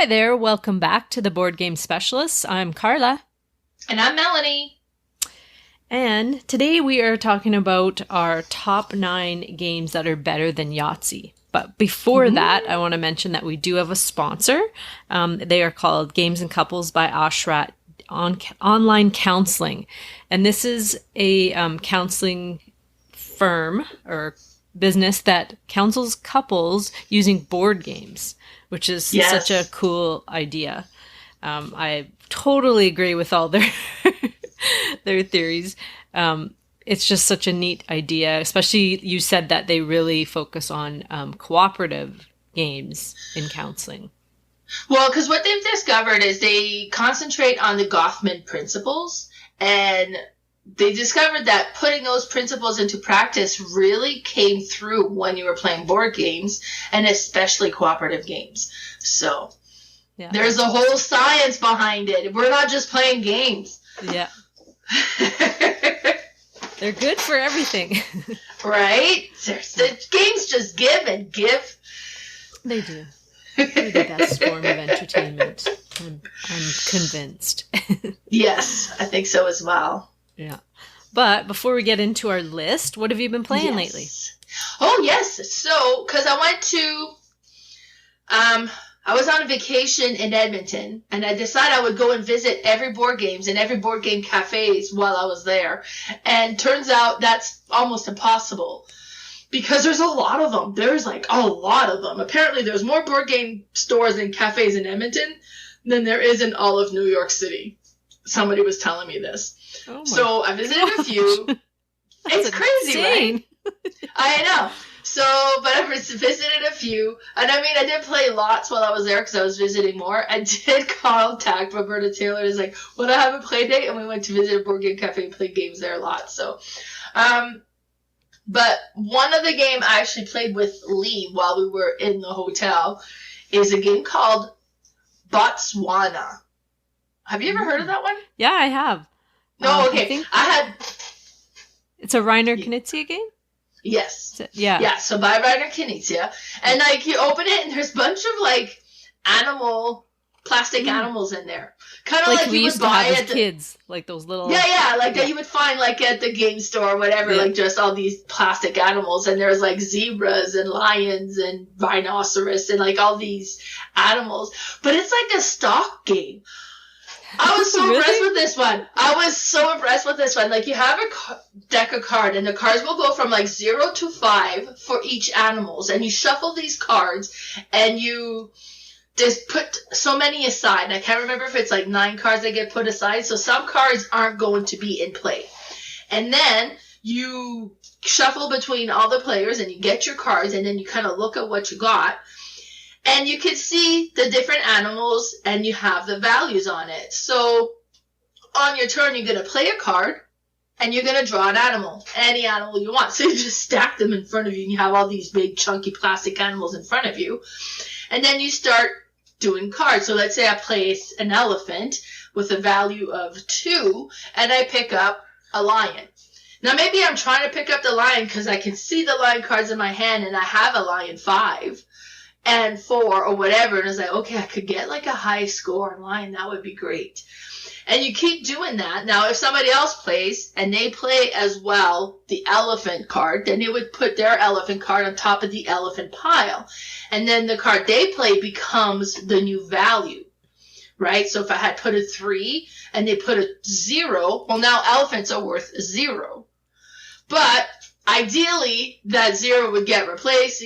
there, welcome back to the Board Game Specialists. I'm Carla. And I'm Melanie. And today we are talking about our top 9 games that are better than Yahtzee. But before that, I want to mention that we do have a sponsor. They are called Games and Couples by Ashrat Online Counseling. And this is a counseling firm or business that counsels couples using board games, which is such a cool idea. I totally agree with all their their theories. It's just such a neat idea, especially you said that they really focus on cooperative games in counseling. Well, because what they've discovered is they concentrate on the Goffman principles, and they discovered that putting those principles into practice really came through when you were playing board games, and especially cooperative games. So there's a whole science behind it. We're not just playing games. Yeah. They're good for everything. Right? The games just give and give. They do. They're the best form of entertainment. I'm convinced. Yes, I think so as well. Yeah. But before we get into our list, what have you been playing lately? Oh, yes. So, because I went to... I was on a vacation in Edmonton, and I decided I would go and visit every board games and every board game cafes while I was there. And turns out that's almost impossible because there's a lot of them. There's like a lot of them. Apparently there's more board game stores and cafes in Edmonton than there is in all of New York City. Somebody was telling me this. Oh so I visited a few. It's crazy, insane. Right? I know. So, but I visited a few, and I mean, I did play lots while I was there because I was visiting more. I did contact Roberta Taylor. Is like, would I have a play date? And we went to visit a board game cafe and played games there a lot. So, but one of the game I actually played with Lee while we were in the hotel is a game called Botswana. Have you ever heard of that one? Yeah, I have. No, okay. It's a Reiner Knizia game? Yes. Yeah. Yeah, so by Reiner Knizia. And, like, you open it, and there's a bunch of, like, plastic animals in there. Kind of like we you used would to buy have at as kids, like those little... Yeah, like that you would find, like, at the game store or whatever, like, just all these plastic animals. And there's, like, zebras and lions and rhinoceros and, like, all these animals. But it's like a stock game. I was so impressed with this one. I was so impressed with this one. Like, you have a deck of cards, and the cards will go from, like, 0 to 5 for each animals. And you shuffle these cards, and you just put so many aside. And I can't remember if it's, like, 9 cards that get put aside. So some cards aren't going to be in play. And then you shuffle between all the players, and you get your cards, and then you kind of look at what you got. And you can see the different animals, and you have the values on it. So on your turn, you're going to play a card, and you're going to draw an animal, any animal you want. So you just stack them in front of you, and you have all these big, chunky plastic animals in front of you. And then you start doing cards. So let's say I place an elephant with a value of 2, and I pick up a lion. Now, maybe I'm trying to pick up the lion because I can see the lion cards in my hand, and I have a lion 5. And 4 or whatever, and it's like, okay, I could get like a high score on line, that would be great. And you keep doing that. Now, if somebody else plays, and they play as well the elephant card, then they would put their elephant card on top of the elephant pile. And then the card they play becomes the new value, right? So if I had put a 3, and they put a 0, well, now elephants are worth 0. But ideally, that 0 would get replaced,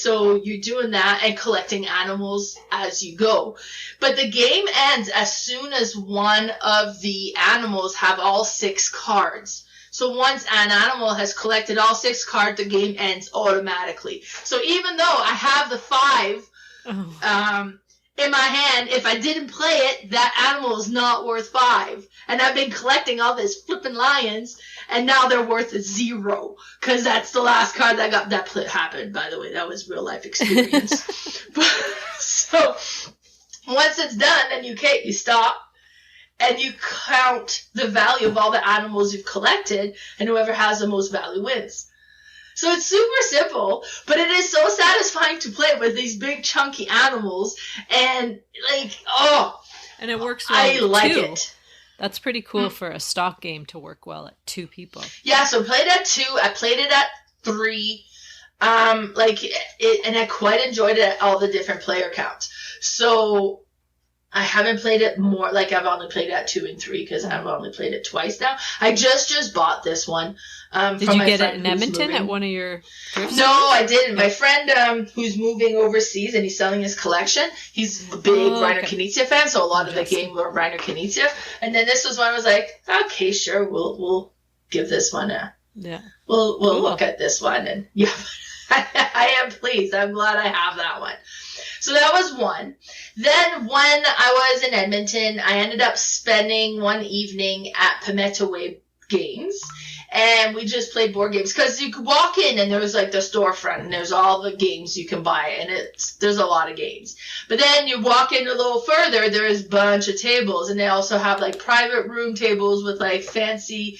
so you're doing that and collecting animals as you go. But the game ends as soon as one of the animals have all 6 cards. So once an animal has collected all 6 cards, the game ends automatically. So even though I have the 5 in my hand, if I didn't play it, that animal is not worth 5. And I've been collecting all these flipping lions, and now they're worth 0, because that's the last card that I got. That happened, by the way. That was real life experience. So once it's done, then you stop, and you count the value of all the animals you've collected, and whoever has the most value wins. So it's super simple, but it is so satisfying to play with these big chunky animals, and and it works well. I like it. That's pretty cool for a stock game to work well at 2 people. Yeah, so I played at 2. I played it at 3. And I quite enjoyed it at all the different player counts. So I haven't played it more. Like, I've only played it at 2 and 3 because I've only played it twice now. I just bought this one. Did you get it in Edmonton at one of your thrift stores? No, I didn't. My friend who's moving overseas and he's selling his collection, he's a big Reiner Knizia fan, so a lot of the game were Reiner Knizia. And then this was one I was like, okay, sure, we'll give this one a... Yeah. We'll look at this one. And yeah, I am pleased. I'm glad I have that one. So that was one. Then when I was in Edmonton, I ended up spending one evening at Pimetaway Games. And we just played board games because you could walk in and there was like the storefront and there's all the games you can buy and there's a lot of games. But then you walk in a little further, there's a bunch of tables and they also have like private room tables with like fancy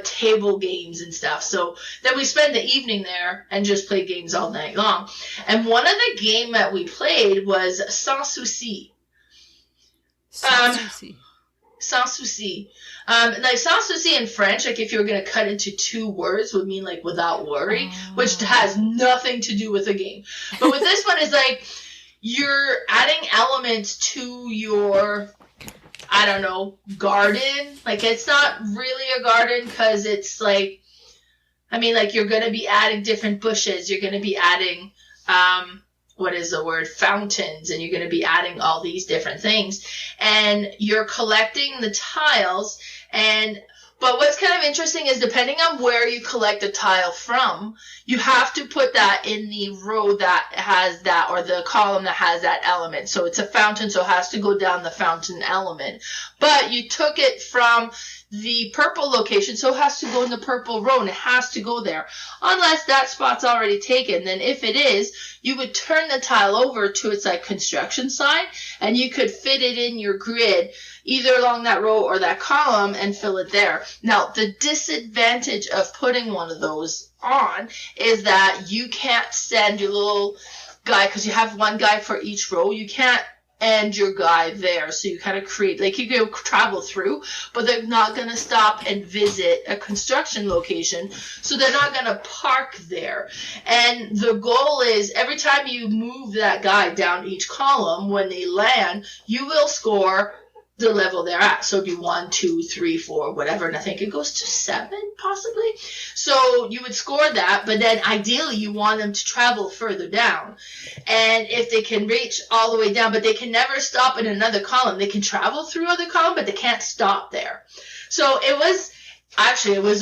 table games and stuff. So then we spent the evening there and just played games all night long. And one of the game that we played was Sansoucci. Sansoucci. Like Sansouci in French, like if you were going to cut into 2 words, would mean like without worry, which has nothing to do with the game. But with this one, it's like you're adding elements to your, I don't know, garden. Like it's not really a garden because it's like, I mean, like you're going to be adding different bushes. You're going to be adding, fountains, and you're going to be adding all these different things. And you're collecting the tiles, but what's kind of interesting is depending on where you collect the tile from, you have to put that in the row that has that, or the column that has that element. So it's a fountain, so it has to go down the fountain element. But you took it from the purple location, so it has to go in the purple row, and it has to go there. Unless that spot's already taken, then if it is, you would turn the tile over to its like construction side, and you could fit it in your grid, either along that row or that column, and fill it there. Now, the disadvantage of putting one of those on is that you can't send your little guy, because you have one guy for each row, you can't end your guy there. So you kind of create, like you can travel through, but they're not going to stop and visit a construction location. So they're not going to park there. And the goal is every time you move that guy down each column, when they land, you will score the level they're at. So it'd be 1, 2, 3, 4, whatever. And I think it goes to 7, possibly. So you would score that, but then ideally you want them to travel further down. And if they can reach all the way down, but they can never stop in another column. They can travel through other column, but they can't stop there. So it was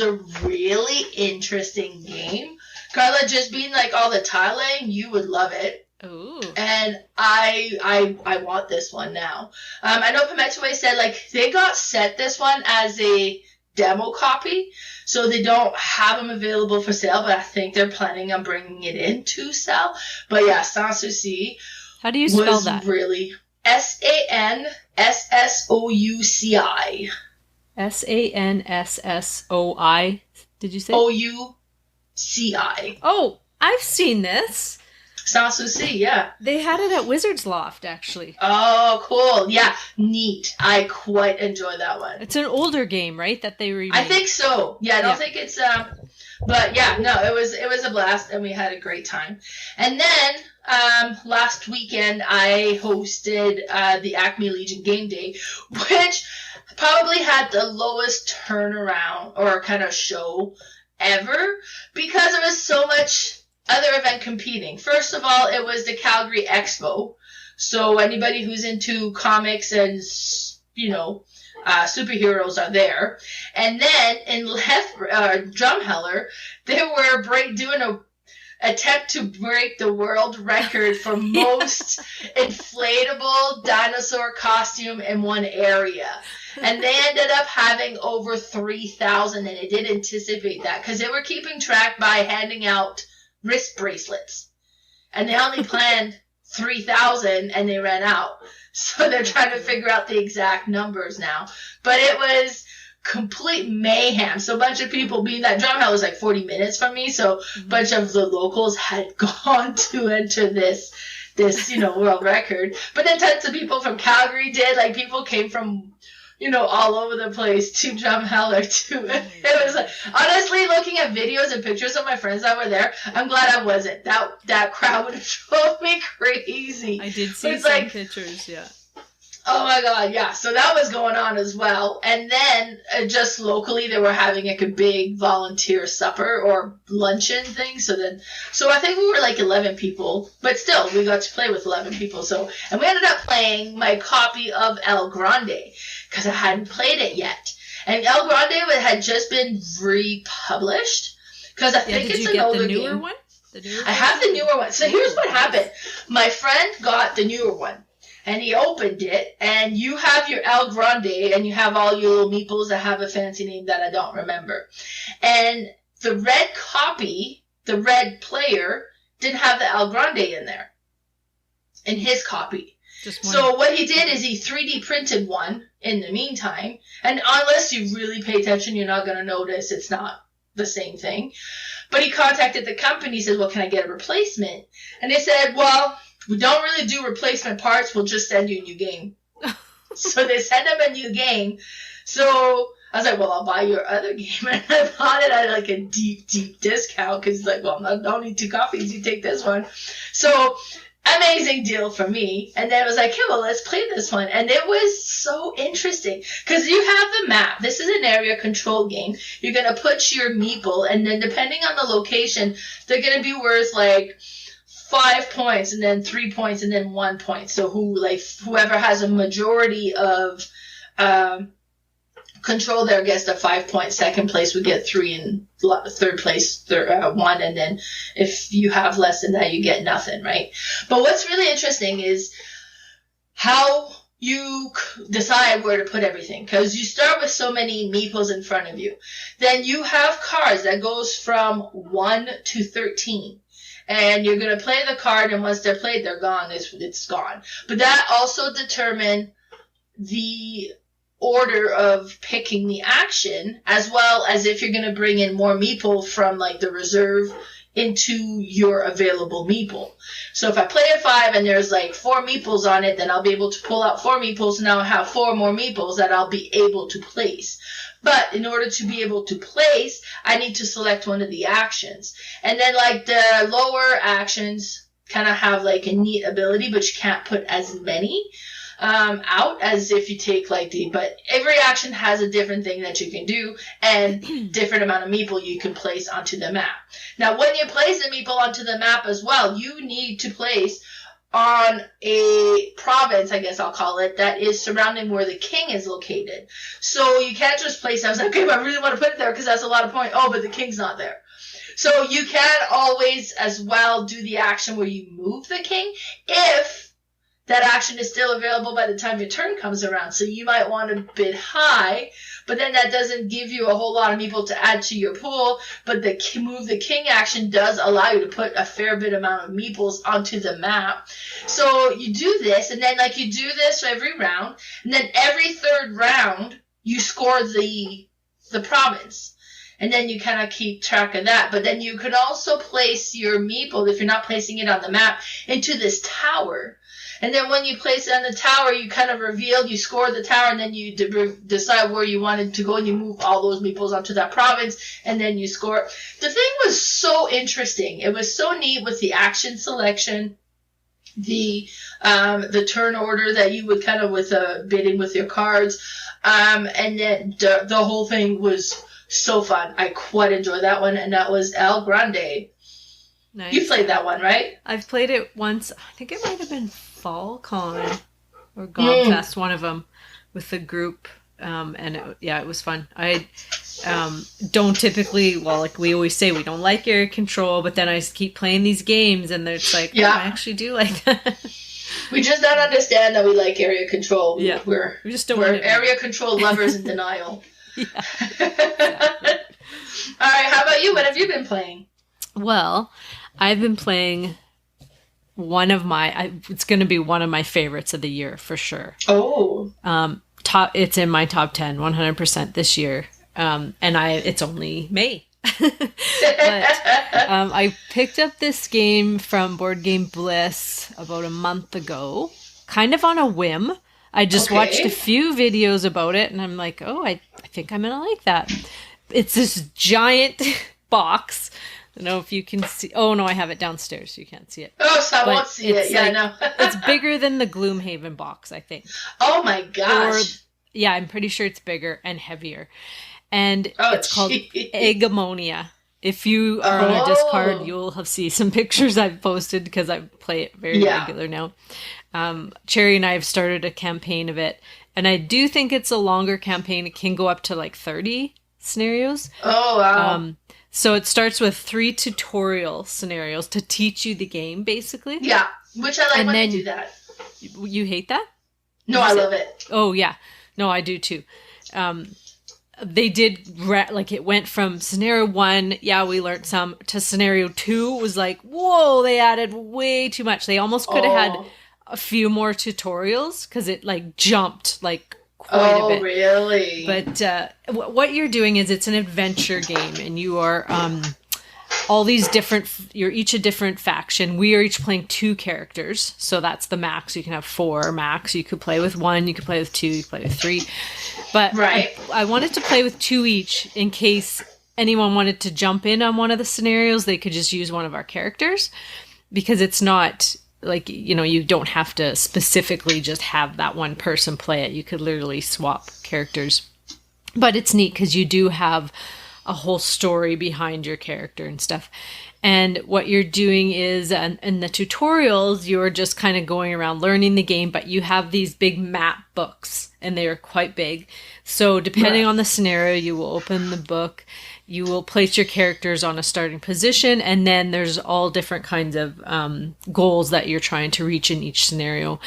a really interesting game. Carla, just being like all the tile laying, you would love it. Ooh. And I want this one now. I know Pimetaway said like they got sent this one as a demo copy, so they don't have them available for sale, but I think they're planning on bringing it in to sell. But yeah, Sansoucci. How do you spell that? Really Sansssouci. Sansssoi. Did you say? Ouci. Oh, I've seen this. Sansoucci, yeah. They had it at Wizard's Loft, actually. Oh, cool. Yeah, neat. I quite enjoy that one. It's an older game, right, that they remade? I think so. Yeah, I don't think it's... But yeah, no, it was a blast, and we had a great time. And then last weekend, I hosted the Acme Legion Game Day, which probably had the lowest turnaround or kind of show ever, because there was so much other event competing. First of all, it was the Calgary Expo. So anybody who's into comics and, superheroes are there. And then in Drumheller, they were doing a attempt to break the world record for most inflatable dinosaur costume in one area. And they ended up having over 3,000, and they did anticipate that because they were keeping track by handing out wrist bracelets, and they only planned 3,000 and they ran out, so they're trying to figure out the exact numbers now. But it was complete mayhem. So a bunch of people being that drum hall was like 40 minutes from me. So a bunch of the locals had gone to enter this, world record. But then tons of people from Calgary did. Like, people came from, all over the place to Drumheller too. It was like, honestly, looking at videos and pictures of my friends that were there, I'm glad I wasn't. That crowd would have drove me crazy. I did see some pictures, yeah. Oh my god, yeah. So that was going on as well. And then just locally they were having like a big volunteer supper or luncheon thing. So I think we were like 11 people, but still we got to play with 11 people. And we ended up playing my copy of El Grande because I hadn't played it yet. And El Grande had just been republished because I think it's an older game. Did you get the newer one? I have the newer one. So here's what happened. My friend got the newer one. And he opened it, and you have your El Grande, and you have all your little meeples that have a fancy name that I don't remember. And the red copy, the red player, didn't have the El Grande in there, in his copy. So what he did is he 3D printed one in the meantime, and unless you really pay attention, you're not going to notice it's not the same thing. But he contacted the company, said, well, can I get a replacement? And they said, well, we don't really do replacement parts. We'll just send you a new game. So they sent him a new game. So I was like, well, I'll buy your other game. And I bought it at like a deep, deep discount because he's like, well, I don't need 2 copies. You take this one. So amazing deal for me. And then I was like, hey, well, let's play this one. And it was so interesting because you have the map. This is an area control game. You're going to put your meeple, and then depending on the location, they're going to be worth like 5 points, and then 3 points, and then 1 point. So whoever has a majority of control there gets the 5 points. Second place would get 3, and third place 1. And then if you have less than that, you get nothing, right? But what's really interesting is how you decide where to put everything, because you start with so many meeples in front of you. Then you have cards that goes from 1 to 13. And you're going to play the card, and once they're played, they're gone. It's gone. But that also determines the order of picking the action, as well as if you're going to bring in more meeple from like the reserve into your available meeple. So if I play a 5 and there's like 4 meeples on it, then I'll be able to pull out 4 meeples, and now I have 4 more meeples that I'll be able to place. But in order to be able to place, I need to select one of the actions. And then like the lower actions kind of have like a neat ability, but you can't put as many out as if you take but every action has a different thing that you can do and different amount of meeple you can place onto the map. Now, when you place the meeple onto the map as well, you need to place on a province, I guess I'll call it, that is surrounding where the king is located. So you can't just place, I was like, okay, but I really want to put it there because that's a lot of points. Oh, but the king's not there. So you can always as well do the action where you move the king if that action is still available by the time your turn comes around. So you might want to bid high, but then that doesn't give you a whole lot of meeple to add to your pool. But the move the king action does allow you to put a fair bit amount of meeples onto the map. So you do this, and then you do this every round, and then every third round you score the province. And then you kind of keep track of that. But then you can also place your meeple, if you're not placing it on the map, into this tower. And then when you place it on the tower, you kind of reveal, you score the tower, and then you decide where you wanted to go, and you move all those meeples onto that province, and then you score. The thing was so interesting. It was so neat with the action selection, the turn order that you would kind of with bidding with your cards, and then the whole thing was so fun. I quite enjoyed that one, and that was El Grande. Nice. You played that one, right? I've played it once. I think it might have been FallCon or Gobfest, one of them, with the group, and it was fun. I don't typically, we always say we don't like area control, but then I keep playing these games, and it's like, I actually do like that. We just don't understand that we like area control. Yeah, we're area control lovers in denial. Yeah. Exactly. All right, how about you? What have you been playing? Well, I've been playing it's going to be one of my favorites of the year for sure. Oh. It's in my top 10, 100% this year. And it's only May. But I picked up this game from Board Game Bliss about a month ago, kind of on a whim. I just watched a few videos about it, and I'm like, oh, I think I'm going to like that. It's this giant box. I don't know if you can see. Oh, no, I have it downstairs, so you can't see it. Oh, so I won't see it. Yeah, no. It's bigger than the Gloomhaven box, I think. Oh, my gosh. Yeah, I'm pretty sure it's bigger and heavier. And it's called Agemonia. If you are on our Discord, you'll have seen some pictures I've posted because I play it very regular now. Cherry and I have started a campaign of it. And I do think it's a longer campaign. It can go up to like 30 scenarios. Oh, wow. So it starts with 3 tutorial scenarios to teach you the game, basically. Yeah, which I like when they do that. You hate that? No, I love it. Oh, yeah. No, I do too. They did, it went from scenario 1, we learned some, to scenario 2 was like, whoa, they added way too much. They almost could have had a few more tutorials because it jumped quite a bit. Oh, really? But what you're doing is it's an adventure game, and you are all these different. You're each a different faction. We are each playing 2 characters, so that's the max. You can have 4 max. You could play with 1. You could play with 2. You could play with 3. But I wanted to play with 2 each in case anyone wanted to jump in on one of the scenarios. They could just use one of our characters because it's not. You don't have to specifically just have that one person play it. You could literally swap characters. But it's neat because you do have a whole story behind your character and stuff. And what you're doing is, in the tutorials, you're just kind of going around learning the game, but you have these big map books, and they are quite big. So depending on the scenario, you will open the book, you will place your characters on a starting position, and then there's all different kinds of goals that you're trying to reach in each scenario.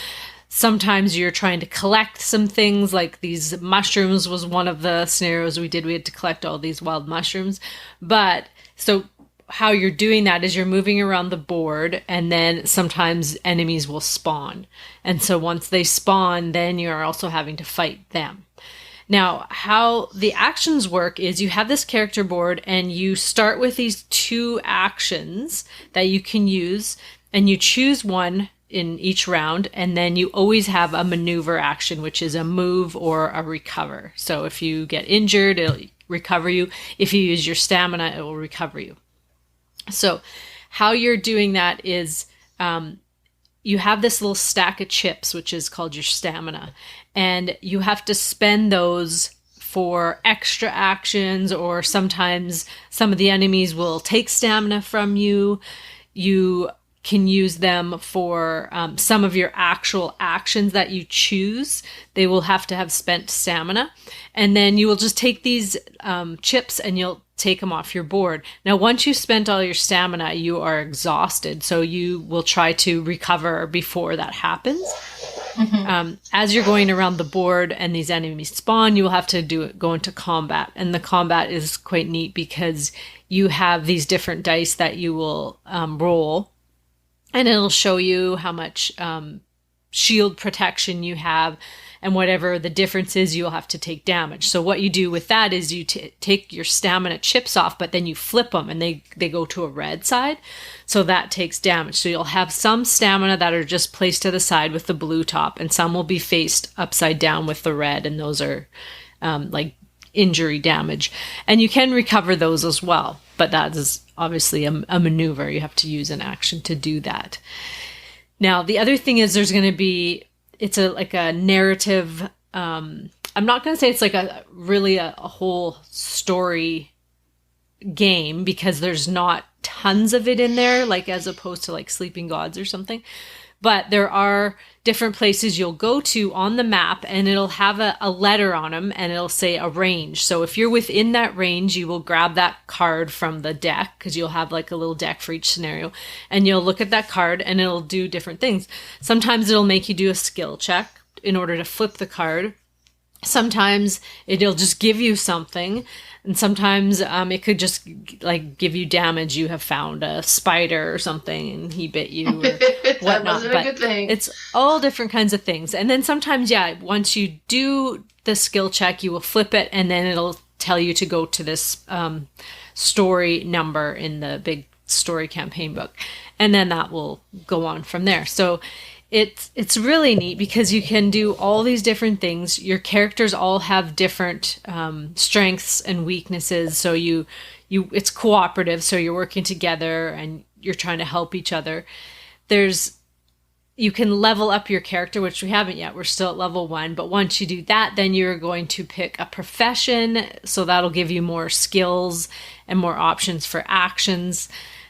Sometimes you're trying to collect some things, like these mushrooms was one of the scenarios we did. We had to collect all these wild mushrooms. But so how you're doing that is you're moving around the board, and then sometimes enemies will spawn. And so once they spawn, then you're also having to fight them. Now, how the actions work is you have this character board, and you start with these 2 actions that you can use, and you choose one in each round, and then you always have a maneuver action, which is a move or a recover. So if you get injured, it'll recover you. If you use your stamina, it will recover you. So how you're doing that is you have this little stack of chips, which is called your stamina, and you have to spend those for extra actions, or sometimes some of the enemies will take stamina from you. You can use them for some of your actual actions that you choose. They will have to have spent stamina. And then you will just take these chips and you'll take them off your board. Now, once you've spent all your stamina, you are exhausted. So you will try to recover before that happens. Mm-hmm. As you're going around the board and these enemies spawn, you will have to go into combat. And the combat is quite neat because you have these different dice that you will roll. And it'll show you how much shield protection you have, and whatever the difference is, you'll have to take damage. So what you do with that is you take your stamina chips off, but then you flip them, and they go to a red side. So that takes damage. So you'll have some stamina that are just placed to the side with the blue top, and some will be faced upside down with the red, and those are injury damage. And you can recover those as well, but that is obviously a maneuver. You have to use an action to do that. Now, the other thing is there's going to be, it's a narrative. I'm not going to say it's a whole story game, because there's not tons of it in there, as opposed to Sleeping Gods or something. But there are different places you'll go to on the map, and it'll have a letter on them, and it'll say a range. So if you're within that range, you will grab that card from the deck, because you'll have a little deck for each scenario, and you'll look at that card, and it'll do different things. Sometimes it'll make you do a skill check in order to flip the card. Sometimes it'll just give you something, and sometimes it could just give you damage. You have found a spider or something and he bit you, That whatnot. wasn't a good thing. It's all different kinds of things. And then sometimes, once you do the skill check, you will flip it and then it'll tell you to go to this story number in the big story campaign book. And then that will go on from there. So it's really neat because you can do all these different things. Your characters all have different strengths and weaknesses. So it's cooperative. So you're working together and you're trying to help each other. You can level up your character, which we haven't yet. We're still at level 1. But once you do that, then you're going to pick a profession. So that'll give you more skills and more options for actions.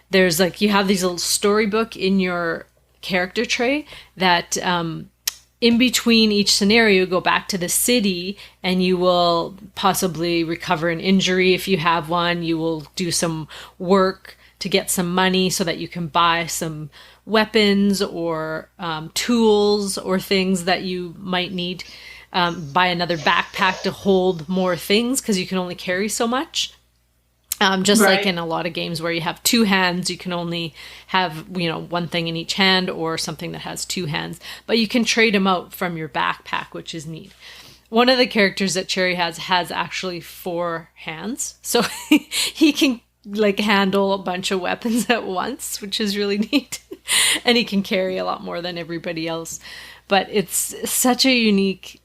There's you have these little storybook in your character tray that in between each scenario, go back to the city and you will possibly recover an injury if you have one. You will do some work to get some money so that you can buy some weapons or tools or things that you might need. Buy another backpack to hold more things because you can only carry so much. Just like in a lot of games where you have 2 hands, you can only have, one thing in each hand or something that has 2 hands. But you can trade them out from your backpack, which is neat. One of the characters that Cherry has actually 4 hands. So he can handle a bunch of weapons at once, which is really neat. And he can carry a lot more than everybody else. But it's such a unique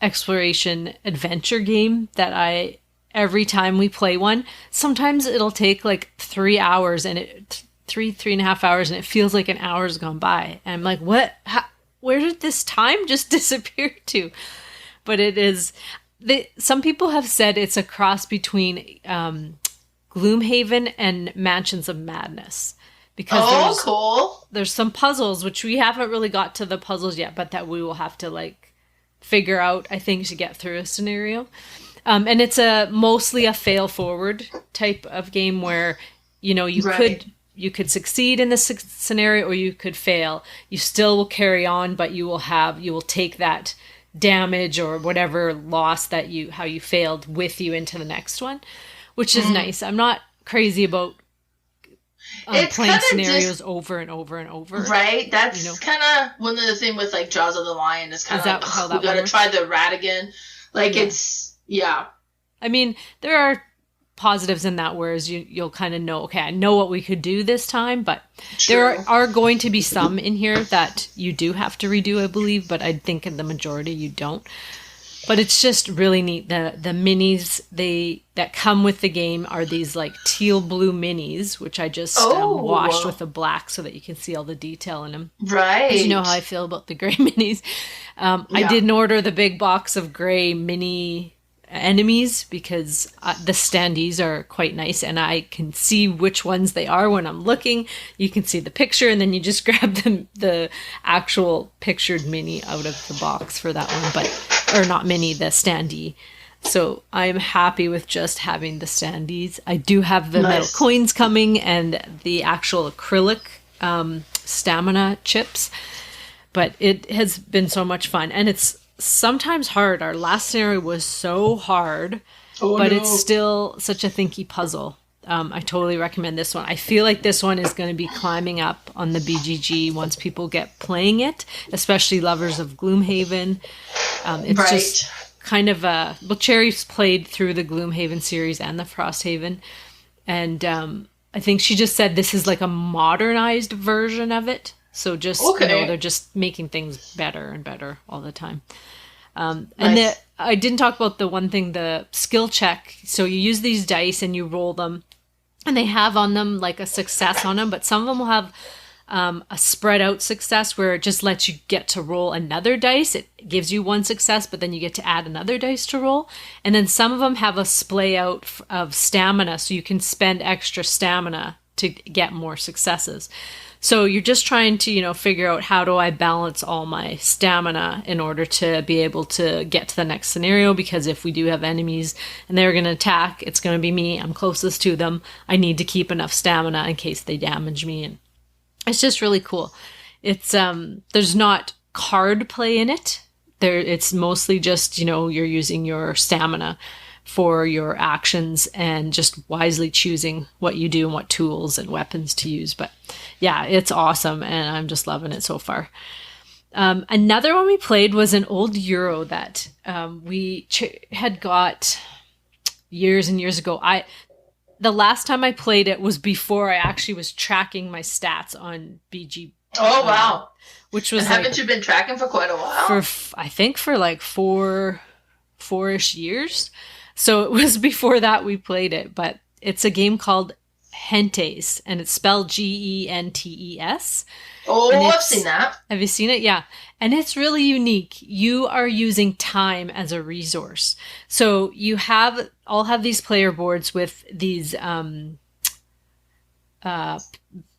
exploration adventure game that every time we play one, sometimes it'll take 3 hours and 3.5 hours, and it feels like an hour's gone by. And I'm like, what? Where did this time just disappear to? But it is, some people have said it's a cross between Gloomhaven and Mansions of Madness. Because there's some puzzles, which we haven't really got to the puzzles yet, but that we will have to figure out, I think, to get through a scenario. And it's mostly a fail forward type of game where, you could succeed in this scenario or you could fail. You still will carry on, but you will take that damage or whatever loss how you failed with you into the next one, which is nice. I'm not crazy about playing scenarios over and over and over. Right? That's kind of one of the things with Jaws of the Lion is kind of we got to try the rat again. It's, yeah. I mean, there are positives in that, whereas you'll kind of know, okay, I know what we could do this time, but there are going to be some in here that you do have to redo, I believe, but I think in the majority you don't. But it's just really neat. The minis that come with the game are these teal blue minis, which I just washed with the black so that you can see all the detail in them. Right. Because you know how I feel about the gray minis. I didn't order the big box of gray mini enemies because the standees are quite nice and I can see which ones they are when I'm looking. You can see the picture and then you just grab the actual pictured mini out of the box for that one, or not mini, the standee. So I'm happy with just having the standees. I do have the metal coins coming and the actual acrylic stamina chips, but it has been so much fun and it's sometimes hard. Our last scenario was so hard, it's still such a thinky puzzle. I totally recommend this one. I feel like this one is going to be climbing up on the BGG once people get playing it, especially lovers of Gloomhaven. It's just kind of Cherry's played through the Gloomhaven series and the Frosthaven, and I think she just said this is a modernized version of it. So just, they're just making things better and better all the time. And I didn't talk about the one thing, the skill check. So you use these dice and you roll them and they have on them a success on them, but some of them will have a spread out success where it just lets you get to roll another dice. It gives you one success, but then you get to add another dice to roll. And then some of them have a splay out of stamina. So you can spend extra stamina to get more successes. So you're just trying to, figure out how do I balance all my stamina in order to be able to get to the next scenario, because if we do have enemies and they're going to attack, it's going to be me. I'm closest to them. I need to keep enough stamina in case they damage me. And it's just really cool. It's there's not card play in it. it's mostly just, you're using your stamina for your actions and just wisely choosing what you do and what tools and weapons to use. But yeah, it's awesome, and I'm just loving it so far. Another one we played was an old Euro that we had got years and years ago. The last time I played it was before I actually was tracking my stats on BG. Oh, wow. Which was, and haven't you been tracking for quite a while? I think for like four-ish years. So it was before that we played it, but it's a game called Gentes, and it's spelled Gentes. Oh, I've seen that. Have you seen it? Yeah. And it's really unique. You are using time as a resource. So you all have these player boards with these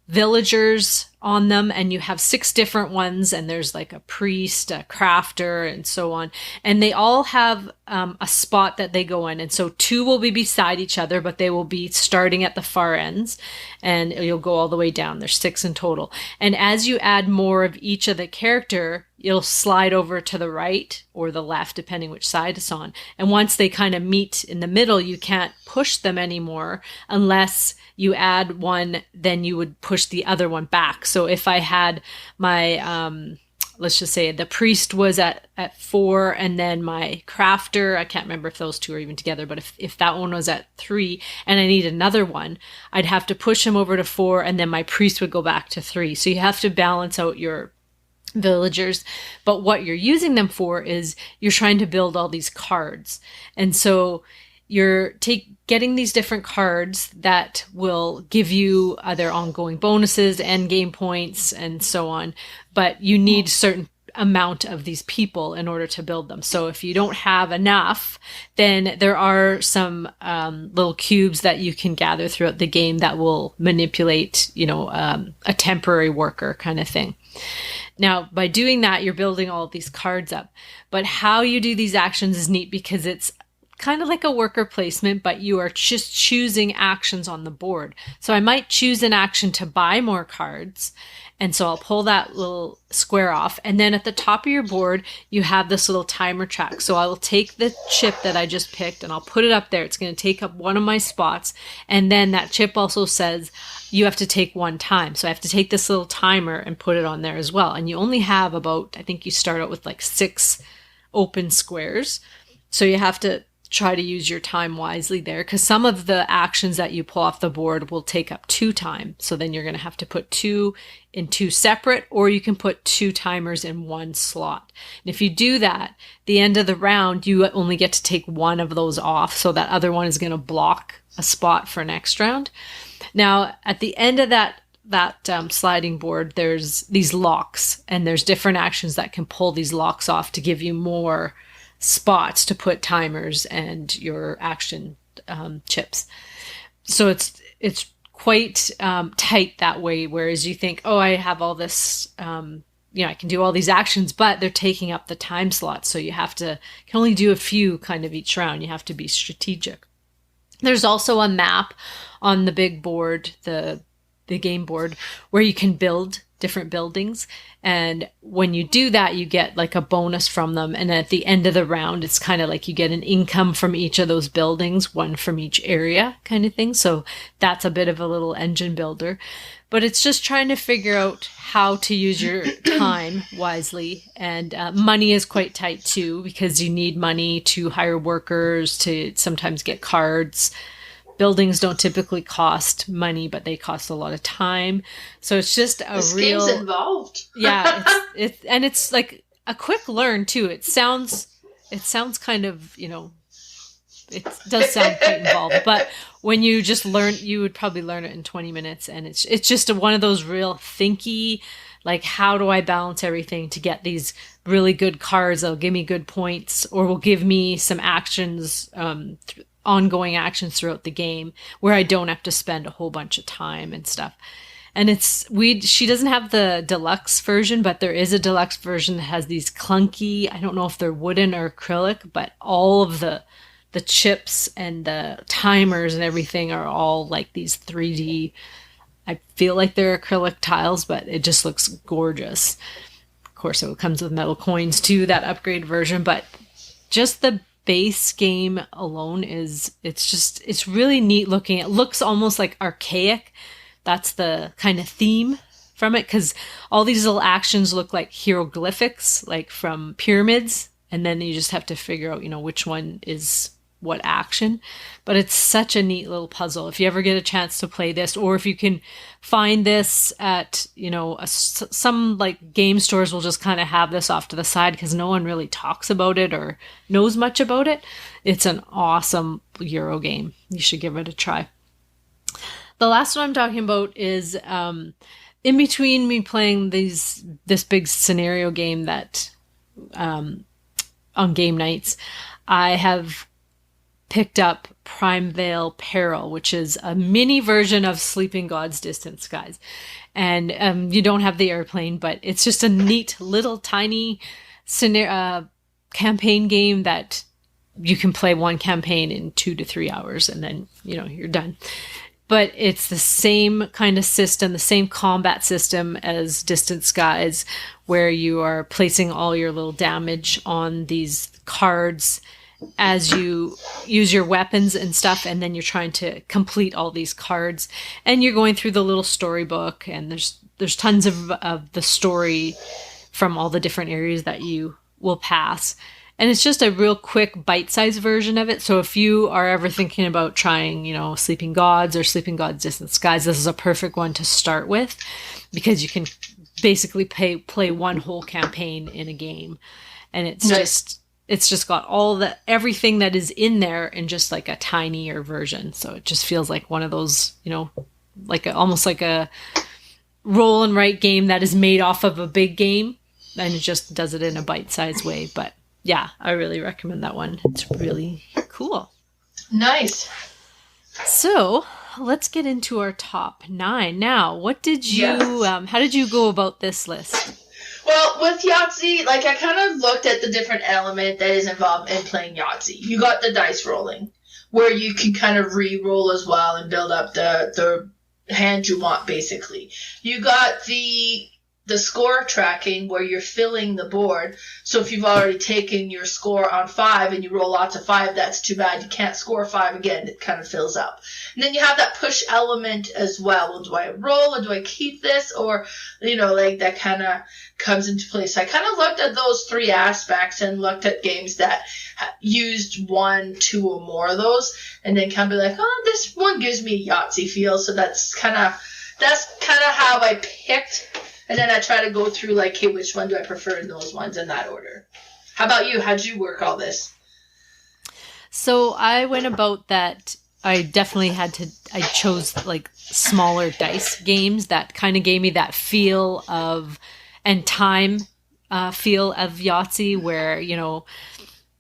villagers on them, and you have 6 different ones, and there's like a priest, a crafter, and so on, and they all have a spot that they go in, and so 2 will be beside each other, but they will be starting at the far ends, and you'll go all the way down. There's 6 in total, and as you add more of each of the character, you'll slide over to the right or the left, depending which side it's on, and once they kind of meet in the middle, you can't push them anymore unless you add one, then you would push the other one back. So if I had my, let's just say the priest was at 4, and then my crafter, I can't remember if those 2 are even together, but if that one was at 3 and I need another one, I'd have to push him over to 4, and then my priest would go back to 3. So you have to balance out your villagers, but what you're using them for is you're trying to build all these cards. And so you're getting these different cards that will give you other ongoing bonuses, end game points, and so on. But you need certain amount of these people in order to build them. So if you don't have enough, then there are some little cubes that you can gather throughout the game that will manipulate, a temporary worker kind of thing. Now, by doing that, you're building all of these cards up. But how you do these actions is neat because it's kind of like a worker placement, but you are just choosing actions on the board. So I might choose an action to buy more cards. And so I'll pull that little square off. And then at the top of your board, you have this little timer track. So I will take the chip that I just picked and I'll put it up there. It's going to take up one of my spots. And then that chip also says you have to take 1 time. So I have to take this little timer and put it on there as well. And you only have about, I think you start out with like 6 open squares. So you have to try to use your time wisely there, because some of the actions that you pull off the board will take up 2 time. So then you're going to have to put 2 in 2 separate, or you can put 2 timers in 1 slot. And if you do that, the end of the round, you only get to take 1 of those off. So that other one is going to block a spot for next round. Now, at the end of that sliding board, there's these locks, and there's different actions that can pull these locks off to give you more spots to put timers and your action chips. So it's quite tight that way, whereas you think, oh, I have all this, I can do all these actions, but they're taking up the time slot. So you can only do a few kind of each round. You have to be strategic. There's also a map on the big board, the game board, where you can build different buildings. And when you do that, you get like a bonus from them. And at the end of the round, it's kind of like you get an income from each of those buildings, 1 from each area kind of thing. So that's a bit of a little engine builder. But it's just trying to figure out how to use your time wisely. And money is quite tight too, because you need money to hire workers, to sometimes get cards. Buildings don't typically cost money, but they cost a lot of time. So it's just this game's involved. Yeah, it's like a quick learn too. It sounds kind of, it does sound quite involved, but when you just learn, you would probably learn it in 20 minutes. And it's just one of those real thinky, like, how do I balance everything to get these really good cards that'll give me good points, or will give me some actions, ongoing actions throughout the game where I don't have to spend a whole bunch of time and stuff. And she doesn't have the deluxe version, but there is a deluxe version that has these clunky, I don't know if they're wooden or acrylic, but all of the chips and the timers and everything are all like these 3D, I feel like they're acrylic tiles, but it just looks gorgeous. course, it comes with metal coins too, that upgrade version. But just the base game alone it's really neat looking. It looks almost like archaic. That's the kind of theme from it, because all these little actions look like hieroglyphics, like from pyramids, and then you just have to figure out, which one is what action. But it's such a neat little puzzle. If you ever get a chance to play this, or if you can find this at, some like game stores will just kind of have this off to the side because no one really talks about it or knows much about it. It's an awesome Euro game. You should give it a try. The last one I'm talking about is in between me playing this big scenario game that on game nights, I have picked up Primeval Peril, which is a mini version of Sleeping Gods Distant Skies. And you don't have the airplane, but it's just a neat little tiny campaign game that you can play one campaign in 2 to 3 hours and then, you're done. But it's the same kind of system, the same combat system as Distant Skies, where you are placing all your little damage on these cards as you use your weapons and stuff, and then you're trying to complete all these cards, and you're going through the little storybook, and there's tons of the story from all the different areas that you will pass. And it's just a real quick bite-sized version of it. So if you are ever thinking about trying, Sleeping Gods or Sleeping Gods Distant Skies, this is a perfect one to start with, because you can basically play one whole campaign in a game. And it's just got everything that is in there in just like a tinier version. So it just feels like one of those, almost like a roll and write game that is made off of a big game, and it just does it in a bite-sized way. But yeah, I really recommend that one. It's really cool. Nice. So let's get into our top 9. Now, what did you, how did you go about this list? Well, with Yahtzee, I kind of looked at the different element that is involved in playing Yahtzee. You got the dice rolling, where you can kind of re-roll as well and build up the hand you want, basically. You got the score tracking, where you're filling the board. So if you've already taken your score on 5 and you roll lots of 5, that's too bad. You can't score 5 again. It kind of fills up. And then you have that push element as well. Well, do I roll, or do I keep this? Or, that kind of comes into play. So I kind of looked at those 3 aspects and looked at games that used 1, 2, or more of those, and then kind of be like, oh, this one gives me a Yahtzee feel. So that's kind of how I picked. And then I try to go through, hey, which one do I prefer in those ones in that order. How about you? How'd you work all this? So I went about that. I definitely I chose smaller dice games that kind of gave me that feel of, and time feel of Yahtzee, where,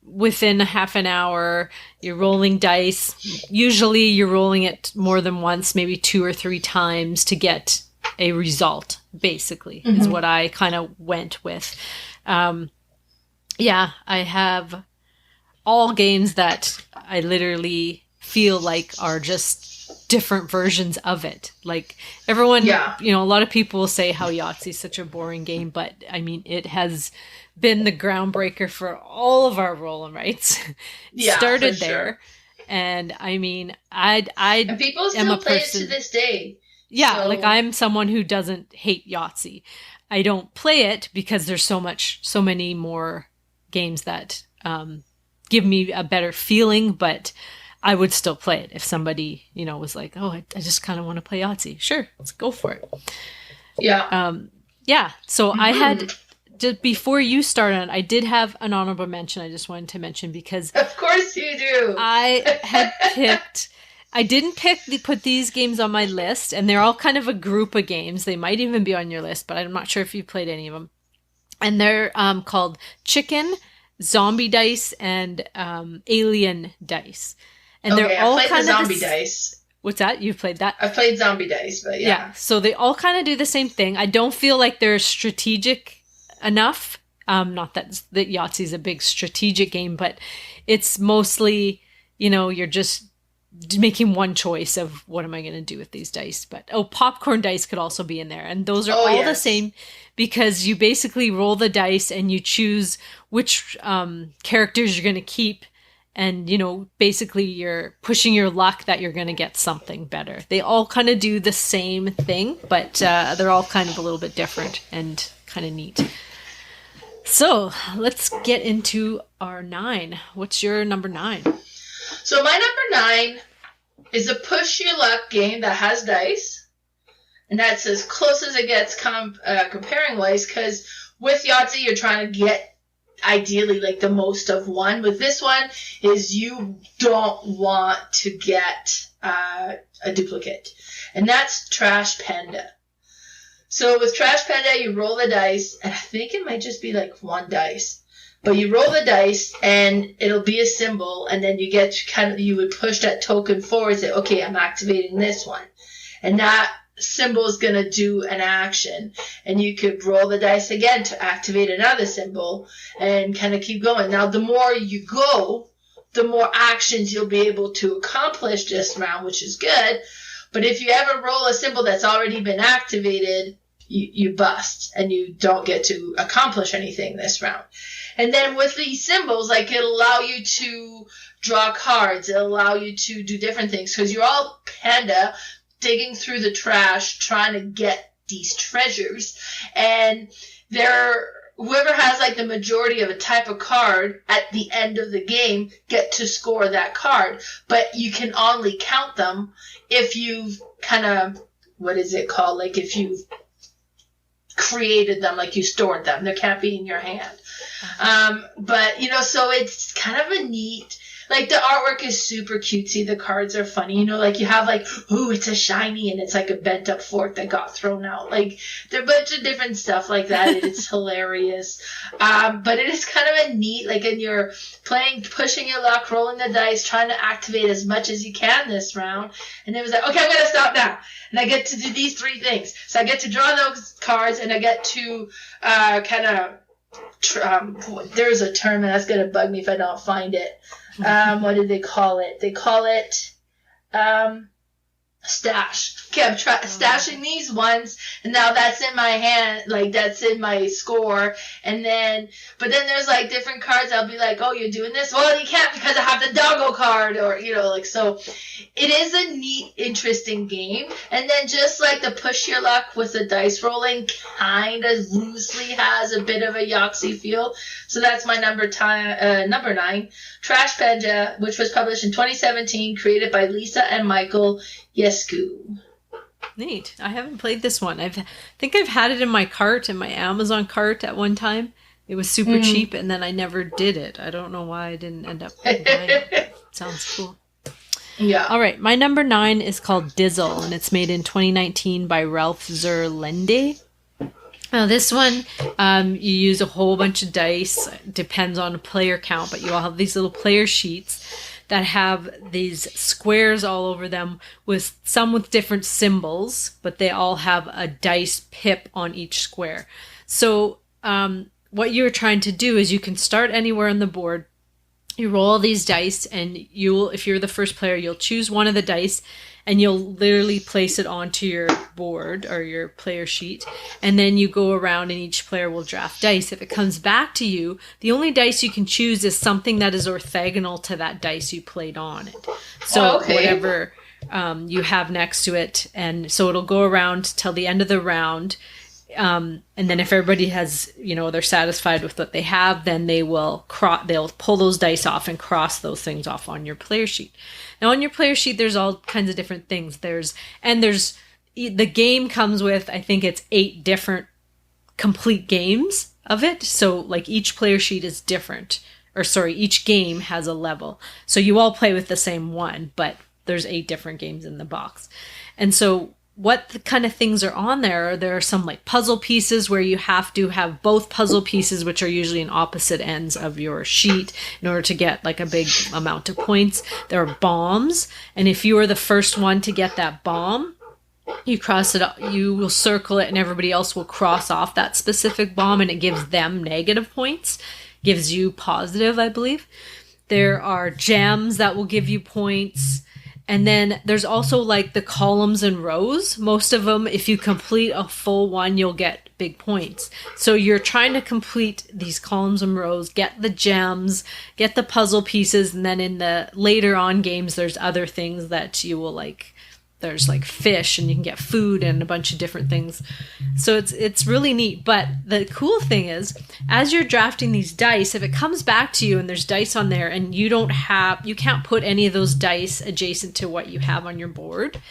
within a half an hour, you're rolling dice. Usually you're rolling it more than once, maybe 2 or 3 times to get a result, basically, is what I kind of went with. I have all games that I literally feel like are just different versions of it. Like everyone, a lot of people will say how Yahtzee is such a boring game, but I mean, it has been the groundbreaker for all of our roll and writes. Started there. Sure. And I mean, and people still play it to this day. Yeah, so. I'm someone who doesn't hate Yahtzee. I don't play it because there's so many more games that give me a better feeling, but I would still play it if somebody, was like, oh, I just kind of want to play Yahtzee. Sure, let's go for it. Yeah. So I had, just before you started, I did have an honorable mention I just wanted to mention, because of course you do. I had picked... I didn't put these games on my list, and they're all kind of a group of games. They might even be on your list, but I'm not sure if you played any of them. And they're called Chicken, Zombie Dice, and Alien Dice. And they're all kind of Zombie Dice. What's that? You've played that? I've played Zombie Dice, but yeah. So they all kind of do the same thing. I don't feel like they're strategic enough. Not that Yahtzee is a big strategic game, but it's mostly, you're just making one choice of what am I going to do with these dice. But popcorn dice could also be in there, and those are all the same, because you basically roll the dice and you choose which characters you're going to keep, and basically you're pushing your luck that you're going to get something better. They all kind of do the same thing, but they're all kind of a little bit different and kind of neat. So let's get into our 9. What's your number 9? So my number 9 is a push your luck game that has dice, and that's as close as it gets comparing wise, because with Yahtzee you're trying to get ideally like the most of one. With this one is you don't want to get a duplicate, and that's Trash Panda. So with Trash Panda, you roll the dice, and I think it might just be like one dice. But you roll the dice, and it'll be a symbol, and then you get you would push that token forward and say, okay, I'm activating this one. And that symbol is going to do an action. And you could roll the dice again to activate another symbol, and kind of keep going. Now, the more you go, the more actions you'll be able to accomplish this round, which is good. But if you ever roll a symbol that's already been activated, you bust, and you don't get to accomplish anything this round. And then with these symbols, like, it'll allow you to draw cards. It'll allow you to do different things, because you're all panda digging through the trash trying to get these treasures. And whoever has like the majority of a type of card at the end of the game get to score that card. But you can only count them if you've kind of, what is it called? Like, if you've created them, like you stored them. They can't be in your hand. But, so it's kind of a neat, like, the artwork is super cutesy. The cards are funny. Like, you have, like, ooh, it's a shiny, and it's like a bent up fork that got thrown out. Like, there are a bunch of different stuff like that. And it's hilarious. But it is kind of a neat, like, and you're playing, pushing your luck, rolling the dice, trying to activate as much as you can this round. And it was like, okay, I'm going to stop now. And I get to do these 3 things. So I get to draw those cards, and I get to kind of, there's a term, and that's going to bug me if I don't find it. What did they call it? They call it stash. Okay, I'm stashing these ones, and now that's in my hand, like, that's in my score. And then, but then there's like different cards. I'll be like, oh, you're doing this? Well, you can't, because I have the doggo card, or, like, so it is a neat, interesting game. And then just like the push your luck with the dice rolling kind of loosely has a bit of a Yahtzee feel. So that's my number 9, Trash Panda, which was published in 2017, created by Lisa and Michael Yescu. Neat. I haven't played this one. I think I've had it in my cart, in my Amazon cart at one time. It was super cheap, and then I never did it. I don't know why I didn't end up buying it. Sounds cool. Yeah. All right. My number 9 is called Dizzle, and it's made in 2019 by Ralph Zerlende. Now, this one, you use a whole bunch of dice. Depends on player count, but you all have these little player sheets that have these squares all over them, with some with different symbols, but they all have a dice pip on each square. So what you're trying to do is you can start anywhere on the board. You roll all these dice, and if you're the first player, you'll choose one of the dice, and you'll literally place it onto your board or your player sheet. And then you go around, and each player will draft dice. If it comes back to you, the only dice you can choose is something that is orthogonal to that dice you played on it. So whatever you have next to it. And so it'll go around till the end of the round. And then if everybody has, they're satisfied with what they have, then they'll pull those dice off and cross those things off on your player sheet. Now, on your player sheet, there's all kinds of different things. The game comes with, I think it's 8 different complete games of it. So like each player sheet is different, each game has a level. So you all play with the same one, but there's 8 different games in the box. And so what the kind of things are on there are some like puzzle pieces where you have to have both puzzle pieces, which are usually in opposite ends of your sheet, in order to get like a big amount of points. There are bombs, and if you are the first one to get that bomb, you cross it up, you will circle it, and everybody else will cross off that specific bomb, and it gives them negative points, gives you positive, I believe. There are gems that will give you points. And then there's also like the columns and rows. Most of them, if you complete a full one, you'll get big points. So you're trying to complete these columns and rows, get the gems, get the puzzle pieces, and then in the later on games, there's other things that you will like. There's like fish, and you can get food and a bunch of different things. So it's really neat. But the cool thing is, as you're drafting these dice, if it comes back to you and there's dice on there and you can't put any of those dice adjacent to what you have on your board,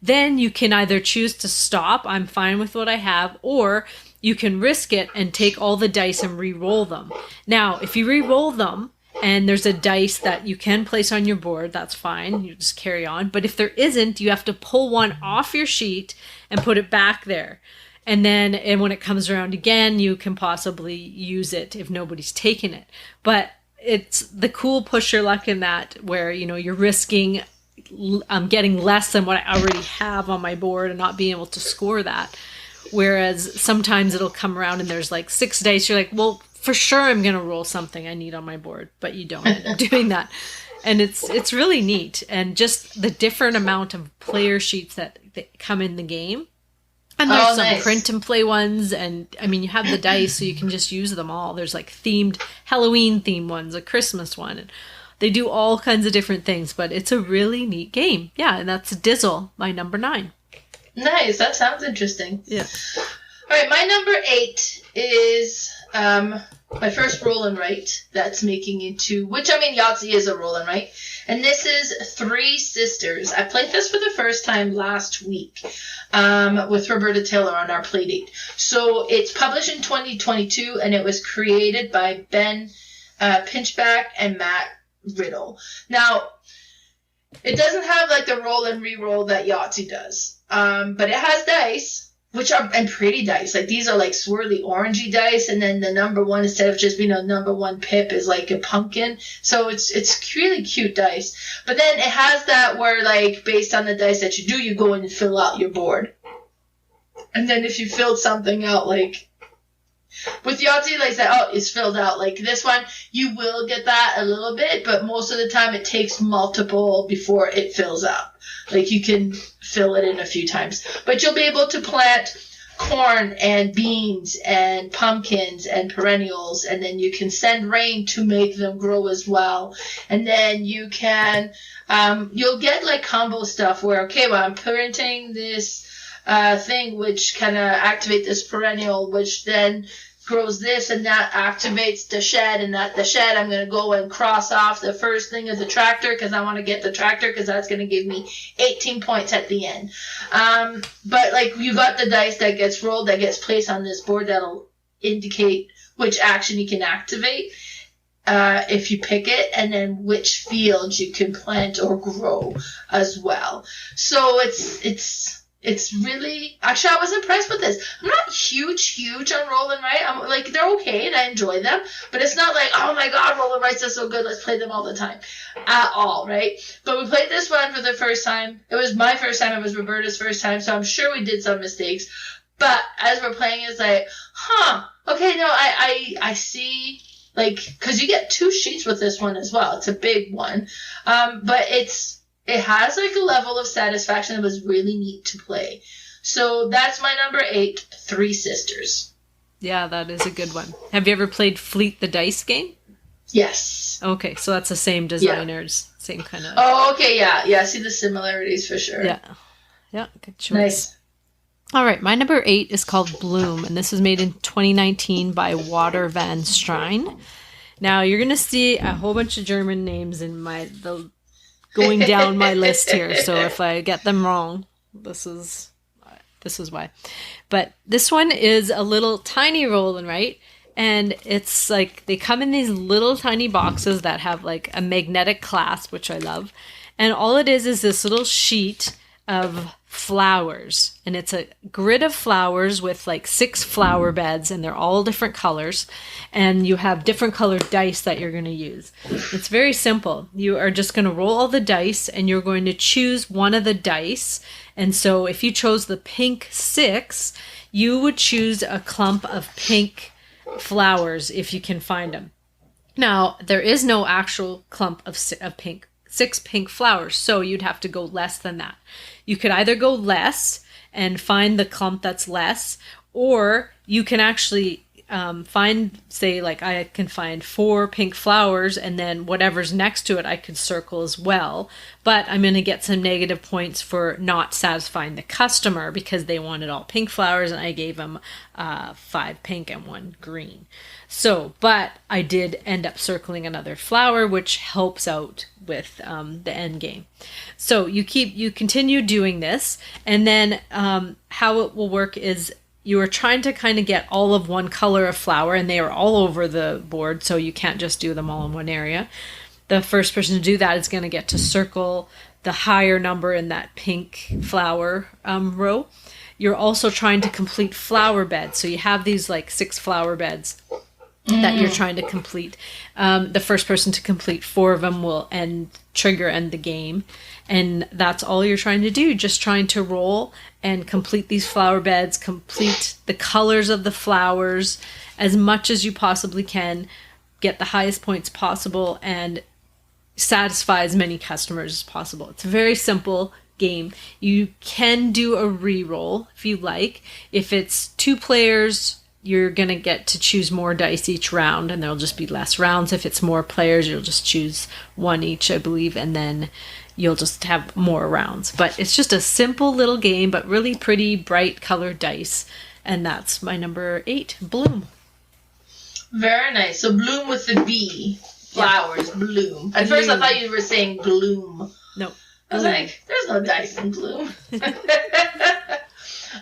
then you can either choose to stop, I'm fine with what I have, or you can risk it and take all the dice and re-roll them. Now, if you re-roll them, and there's a dice that you can place on your board, that's fine. You just carry on. But if there isn't, you have to pull one off your sheet and put it back there. And when it comes around again, you can possibly use it if nobody's taken it. But it's the cool push your luck in that where, you're risking getting less than what I already have on my board and not being able to score that. Whereas sometimes it'll come around and there's like 6 dice. You're like, well, for sure I'm going to roll something I need on my board, but you don't end up doing that. And it's really neat. And just the different amount of player sheets that come in the game. And there's some nice print and play ones. And I mean, you have the dice, so you can just use them all. There's like themed Halloween themed ones, a Christmas one. And they do all kinds of different things, but it's a really neat game. Yeah. And that's Dizzle, my number 9. Nice. That sounds interesting. Yeah. All right. My number 8 is my first roll and write that's making into, which I mean Yahtzee is a roll and write, and this is Three Sisters. I played this for the first time last week with Roberta Taylor on our play date. So it's published in 2022 and it was created by Ben Pinchback and Matt Riddle. Now, it doesn't have like the roll and re-roll that Yahtzee does, but it has dice. And pretty dice. Like, these are like swirly orangey dice, and then the number one, instead of just being a number one pip, is like a pumpkin. So it's really cute dice. But then it has that where, like, based on the dice that you do, you go in and fill out your board. And then if you filled something out, like, with Yahtzee, like that, it's filled out. Like this one, you will get that a little bit, but most of the time it takes multiple before it fills out. Like, you can fill it in a few times. But you'll be able to plant corn and beans and pumpkins and perennials, and then you can send rain to make them grow as well. And then you can, you'll get like combo stuff where, okay, well, I'm printing this thing which kind of activate this perennial, which then grows this, and that activates the shed, and that the shed I'm going to go and cross off the first thing of the tractor because I want to get the tractor because that's going to give me 18 points at the end. But like, you got the dice that gets rolled, that gets placed on this board, that'll indicate which action you can activate if you pick it, and then which fields you can plant or grow as well. So it's really, actually, I was impressed with this. I'm not huge on roll and write. I'm like, they're okay and I enjoy them, but it's not like, oh my god, roll and writes are so good, let's play them all the time at all, right? But we played this one for the first time. It was my first time, it was Roberta's first time, so I'm sure we did some mistakes. But as we're playing, it's like, okay, no, I see, like, because you get 2 sheets with this one as well. It's a big one, but it has like a level of satisfaction that was really neat to play. So that's my number 8, Three Sisters. Yeah, that is a good one. Have you ever played Fleet the Dice game? Yes. Okay, so that's the same designers, same kind of... Oh, okay, yeah. Yeah, I see the similarities for sure. Yeah, good choice. Nice. All right, my number 8 is called Bloom, and this was made in 2019 by Water Van Strijn. Now, you're going to see a whole bunch of German names in going down my list here, so if I get them wrong, this is why. But this one is a little tiny roll and write, and it's like they come in these little tiny boxes that have like a magnetic clasp, which I love, and all it is this little sheet of flowers, and it's a grid of flowers with like 6 flower beds, and they're all different colors, and you have different colored dice that you're going to use. It's very simple. You are just going to roll all the dice, and you're going to choose one of the dice. And so if you chose the pink 6, you would choose a clump of pink flowers if you can find them. Now, there is no actual clump of pink six pink flowers. So you'd have to go less than that. You could either go less and find the clump that's less, or you can actually find, say, like I can find 4 pink flowers, and then whatever's next to it I could circle as well. But I'm going to get some negative points for not satisfying the customer because they wanted all pink flowers and I gave them 5 pink and 1 green. So, but I did end up circling another flower, which helps out with the end game. So you continue doing this, and then how it will work is you are trying to kind of get all of one color of flower, and they are all over the board, so you can't just do them all in one area. The first person to do that is going to get to circle the higher number in that pink flower row. You're also trying to complete flower beds. So you have these like 6 flower beds that you're trying to complete. The first person to complete 4 of them will end the game. And that's all you're trying to do, just trying to roll and complete these flower beds, complete the colors of the flowers as much as you possibly can, get the highest points possible, and satisfy as many customers as possible. It's a very simple game. You can do a re-roll if you like. If it's 2 players, you're going to get to choose more dice each round, and there'll just be less rounds. If it's more players, you'll just choose 1 each, I believe, and then you'll just have more rounds. But it's just a simple little game, but really pretty, bright colored dice. And that's my number 8, Bloom. Very nice. So Bloom with the B. Flowers, Bloom. At first I thought you were saying Gloom. No. I was like, there's no dice in Gloom.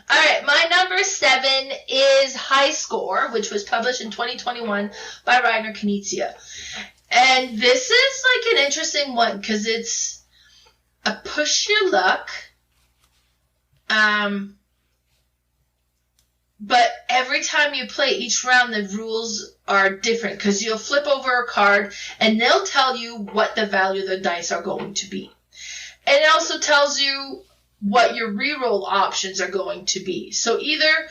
All right, my number 7 is High Score, which was published in 2021 by Reiner Knizia. And this is like an interesting one because it's a push your luck. But every time you play each round, the rules are different because you'll flip over a card and they'll tell you what the value of the dice are going to be. And it also tells you what your reroll options are going to be. So either,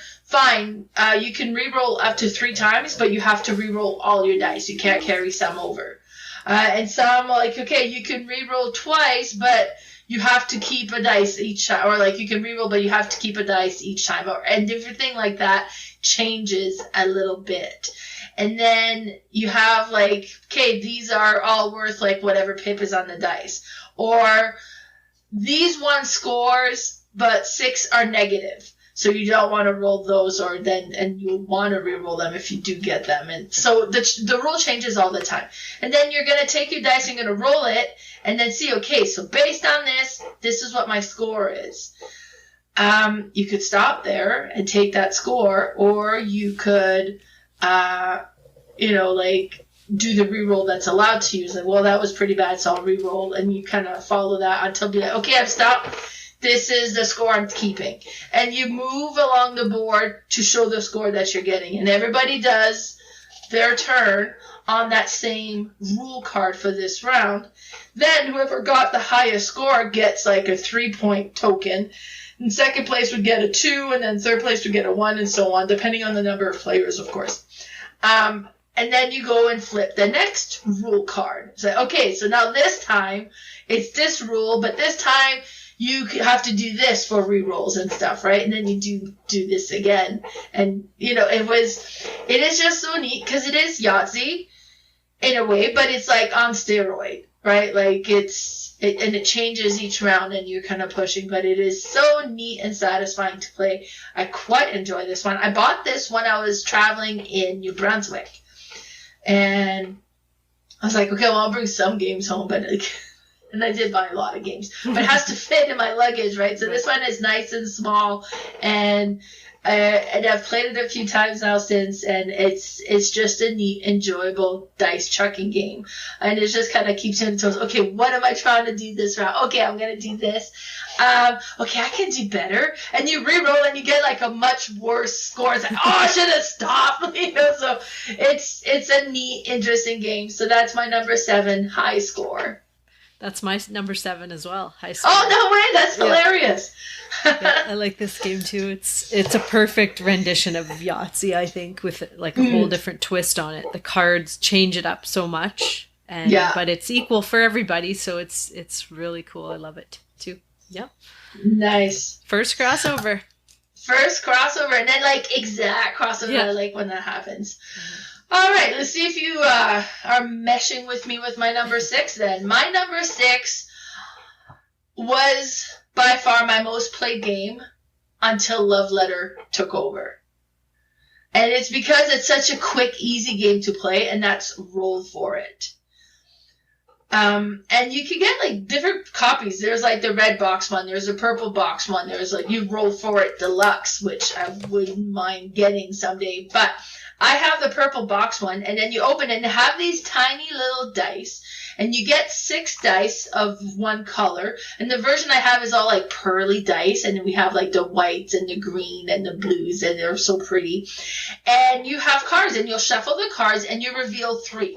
you can reroll up to 3 times, but you have to reroll all your dice. You can't carry some over. And some, like, okay, you can reroll twice, but you have to keep a dice each time. Or, like, you can reroll, but you have to keep a dice each time. And everything like that changes a little bit. And then you have, like, okay, these are all worth, like, whatever pip is on the dice. Or these 1 scores, but 6 are negative. So you don't want to roll those, and you want to reroll them if you do get them. And so the rule changes all the time. And then you're going to take your dice and you're going to roll it and then see, okay, so based on this is what my score is. You could stop there and take that score, or you could, do the reroll that's allowed to use. Like, well, that was pretty bad, so I'll reroll. And you kind of follow that until be like, okay, I've stopped. This is the score I'm keeping. And you move along the board to show the score that you're getting. And everybody does their turn on that same rule card for this round. Then whoever got the highest score gets like a 3-point token. And second place would get a 2, and then third place would get a 1, and so on, depending on the number of players, of course. And then you go and flip the next rule card. So, okay, so now this time it's this rule, but this time you have to do this for rerolls and stuff, right? And then you do this again. And, it is just so neat because it is Yahtzee in a way, but it's like on steroid, right? Like and it changes each round and you're kind of pushing, but it is so neat and satisfying to play. I quite enjoy this one. I bought this when I was traveling in New Brunswick. And I was like, okay, well, I'll bring some games home, but and I did buy a lot of games, but it has to fit in my luggage, right? So this one is nice and small, and I've played it a few times now since, and it's just a neat, enjoyable dice chucking game, and it just kind of keeps you on toes. Okay, what am I trying to do this round? Okay, I'm gonna do this. Okay, I can do better, and you re-roll and you get like a much worse score. It's like, oh, I should have stopped, So it's a neat, interesting game. So that's my number 7, High Score. That's my number 7 as well, High Score. Oh, no way, that's hilarious. Yeah, I like this game too. It's a perfect rendition of Yahtzee, I think, with like a whole different twist on it. The cards change it up so much. But it's equal for everybody, so it's really cool. I love it too. Yep. Nice. First crossover, and then like exact crossover. I like when that happens. All right, let's see if you are meshing with me with my number 6 then. My number 6 was by far my most played game until Love Letter took over. And it's because it's such a quick, easy game to play, and that's Roll For It. And you can get like different copies. There's like the red box one, there's a purple box one, there's like you Roll For It Deluxe, which I wouldn't mind getting someday, but I have the purple box one, and then you open it and have these tiny little dice, and you get 6 dice of one color, and the version I have is all like pearly dice, and then we have like the whites and the green and the blues, and they're so pretty. And you have cards, and you'll shuffle the cards, and you reveal 3.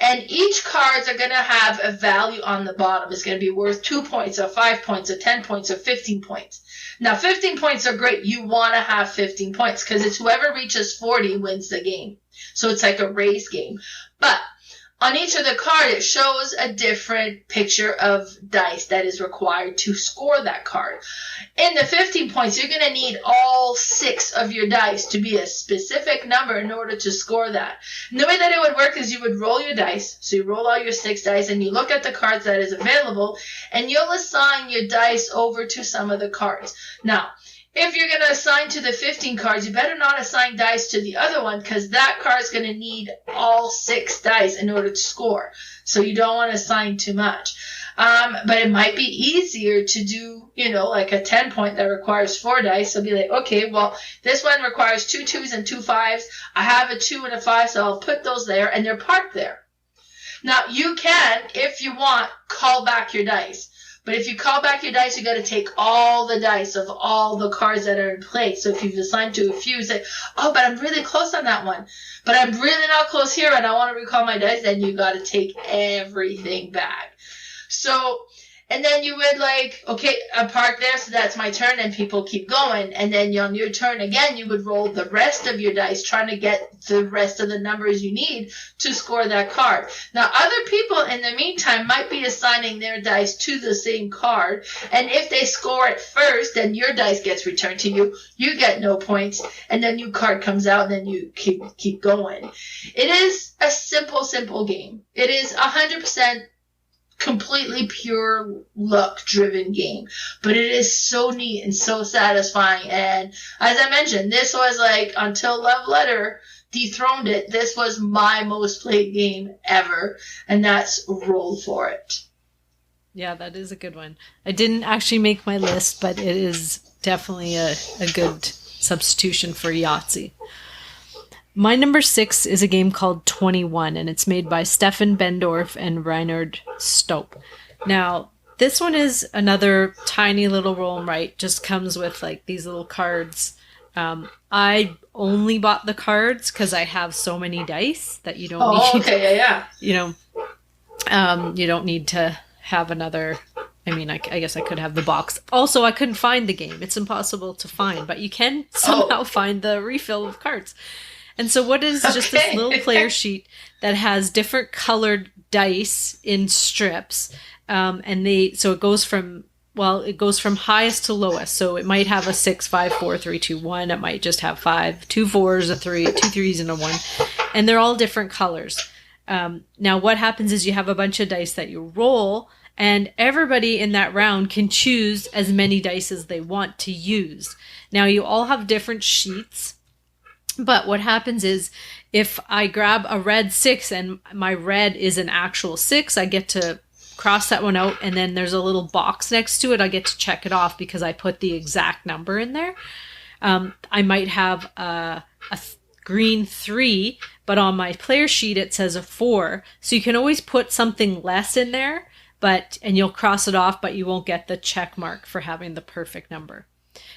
And each cards are going to have a value on the bottom. It's going to be worth 2 points, or 5 points, or 10 points, or 15 points. Now, 15 points are great. You want to have 15 points because it's whoever reaches 40 wins the game. So it's like a race game. But on each of the card, it shows a different picture of dice that is required to score that card. In the 15 points, you're going to need all 6 of your dice to be a specific number in order to score that. And the way that it would work is you would roll your dice. So you roll all your 6 dice, and you look at the cards that is available, and you'll assign your dice over to some of the cards. Now, if you're going to assign to the 15 cards, you better not assign dice to the other one because that card's going to need all 6 dice in order to score. So you don't want to assign too much. But it might be easier to do, like a 10 point that requires 4 dice. So be like, okay, well, this one requires 2 2s and 2 5s. I have a 2 and a 5, so I'll put those there, and they're parked there. Now, you can, if you want, call back your dice. But if you call back your dice, you got to take all the dice of all the cards that are in play. So if you've assigned to a few, you say, oh, but I'm really close on that one. But I'm really not close here, and I want to recall my dice. Then you got to take everything back. So, and then you would like, okay, I'm parked there, so that's my turn, and people keep going. And then on your turn again, you would roll the rest of your dice, trying to get the rest of the numbers you need to score that card. Now, other people in the meantime might be assigning their dice to the same card, and if they score it first, then your dice gets returned to you. You get no points, and then new card comes out, and then you keep going. It is a simple game. It is 100% completely pure luck driven game, but it is so neat and so satisfying. And as I mentioned, this was like, until Love Letter dethroned it, this was my most played game ever, and that's Roll For It. Yeah, that is a good one. I didn't actually make my list, but it is definitely a good substitution for Yahtzee. My number 6 is a game called 21, and it's made by Stefan Bendorf and Reinhard Stope. Now, this one is another tiny little roll and write, just comes with like these little cards. I only bought the cards because I have so many dice that you don't need. Okay, yeah. You don't need to have another. I mean, I guess I could have the box. Also, I couldn't find the game. It's impossible to find, but you can somehow find the refill of cards. And so what is just this little player sheet that has different colored dice in strips. So it goes from highest to lowest. So it might have a 6, 5, 4, 3, 2, 1. It might just have 5, 2 4s, a 3, 2 3s, and a 1. And they're all different colors. Now what happens is you have a bunch of dice that you roll, and everybody in that round can choose as many dice as they want to use. Now you all have different sheets. But what happens is if I grab a red 6 and my red is an actual 6, I get to cross that one out, and then there's a little box next to it. I get to check it off because I put the exact number in there. I might have a green 3, but on my player sheet it says a 4. So you can always put something less in there, and you'll cross it off, but you won't get the check mark for having the perfect number.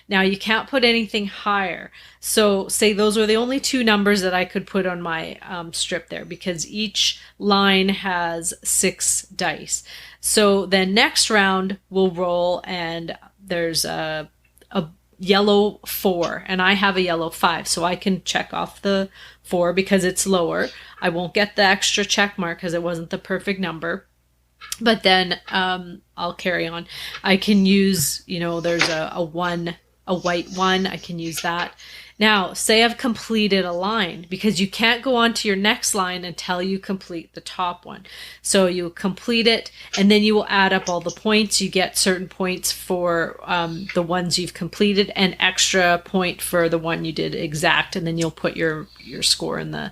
Now, you can't put anything higher. So say those were the only 2 numbers that I could put on my strip there, because each line has 6 dice. So then next round we'll roll, and there's yellow 4 and I have a yellow 5, so I can check off the 4 because it's lower. I won't get the extra check mark because it wasn't the perfect number. But then I'll carry on. I can use, there's a 1, a white 1. I can use that. Now, say I've completed a line, because you can't go on to your next line until you complete the top one. So you complete it, and then you will add up all the points. You get certain points for the ones you've completed, and extra point for the one you did exact, and then you'll put your score in the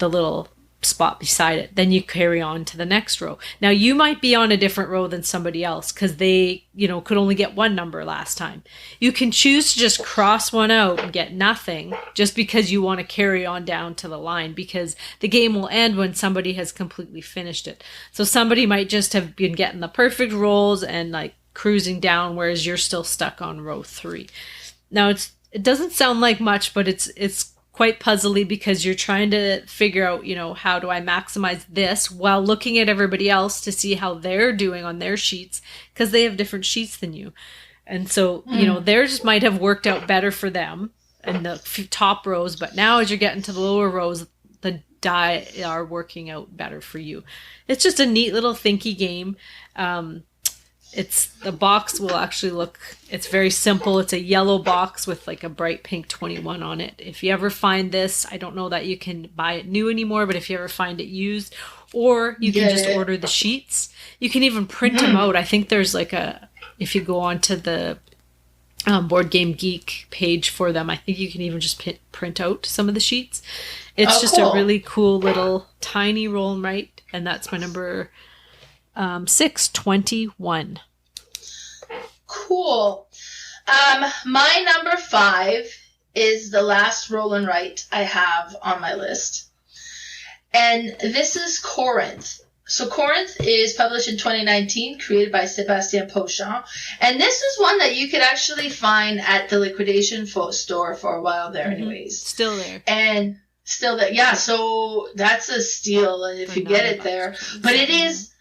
little spot beside it. Then you carry on to the next row. Now you might be on a different row than somebody else because they, could only get one number last time. You can choose to just cross one out and get nothing just because you want to carry on down to the line, because the game will end when somebody has completely finished it. So somebody might just have been getting the perfect rolls and like cruising down, whereas you're still stuck on row 3. Now it doesn't sound like much, but it's quite puzzly because you're trying to figure out, how do I maximize this while looking at everybody else to see how they're doing on their sheets, because they have different sheets than you. And so, theirs might have worked out better for them in the top rows, but now as you're getting to the lower rows, the die are working out better for you. It's just a neat little thinky game. The box will actually it's very simple. It's a yellow box with like a bright pink 21 on it. If you ever find this, I don't know that you can buy it new anymore, but if you ever find it used, or you can just order the sheets. You can even print them out. I think there's if you go on to the Board Game Geek page for them, I think you can even just print out some of the sheets. It's just cool. A really cool little tiny roll and write, and that's my number 621. Cool. My number 5 is the last roll and write I have on my list. And this is Corinth. So Corinth is published in 2019, created by Sébastien Pochon. And this is one that you could actually find at the liquidation store for a while there anyways. Still there. And still there. Yeah, so that's a steal if you get it there. But it is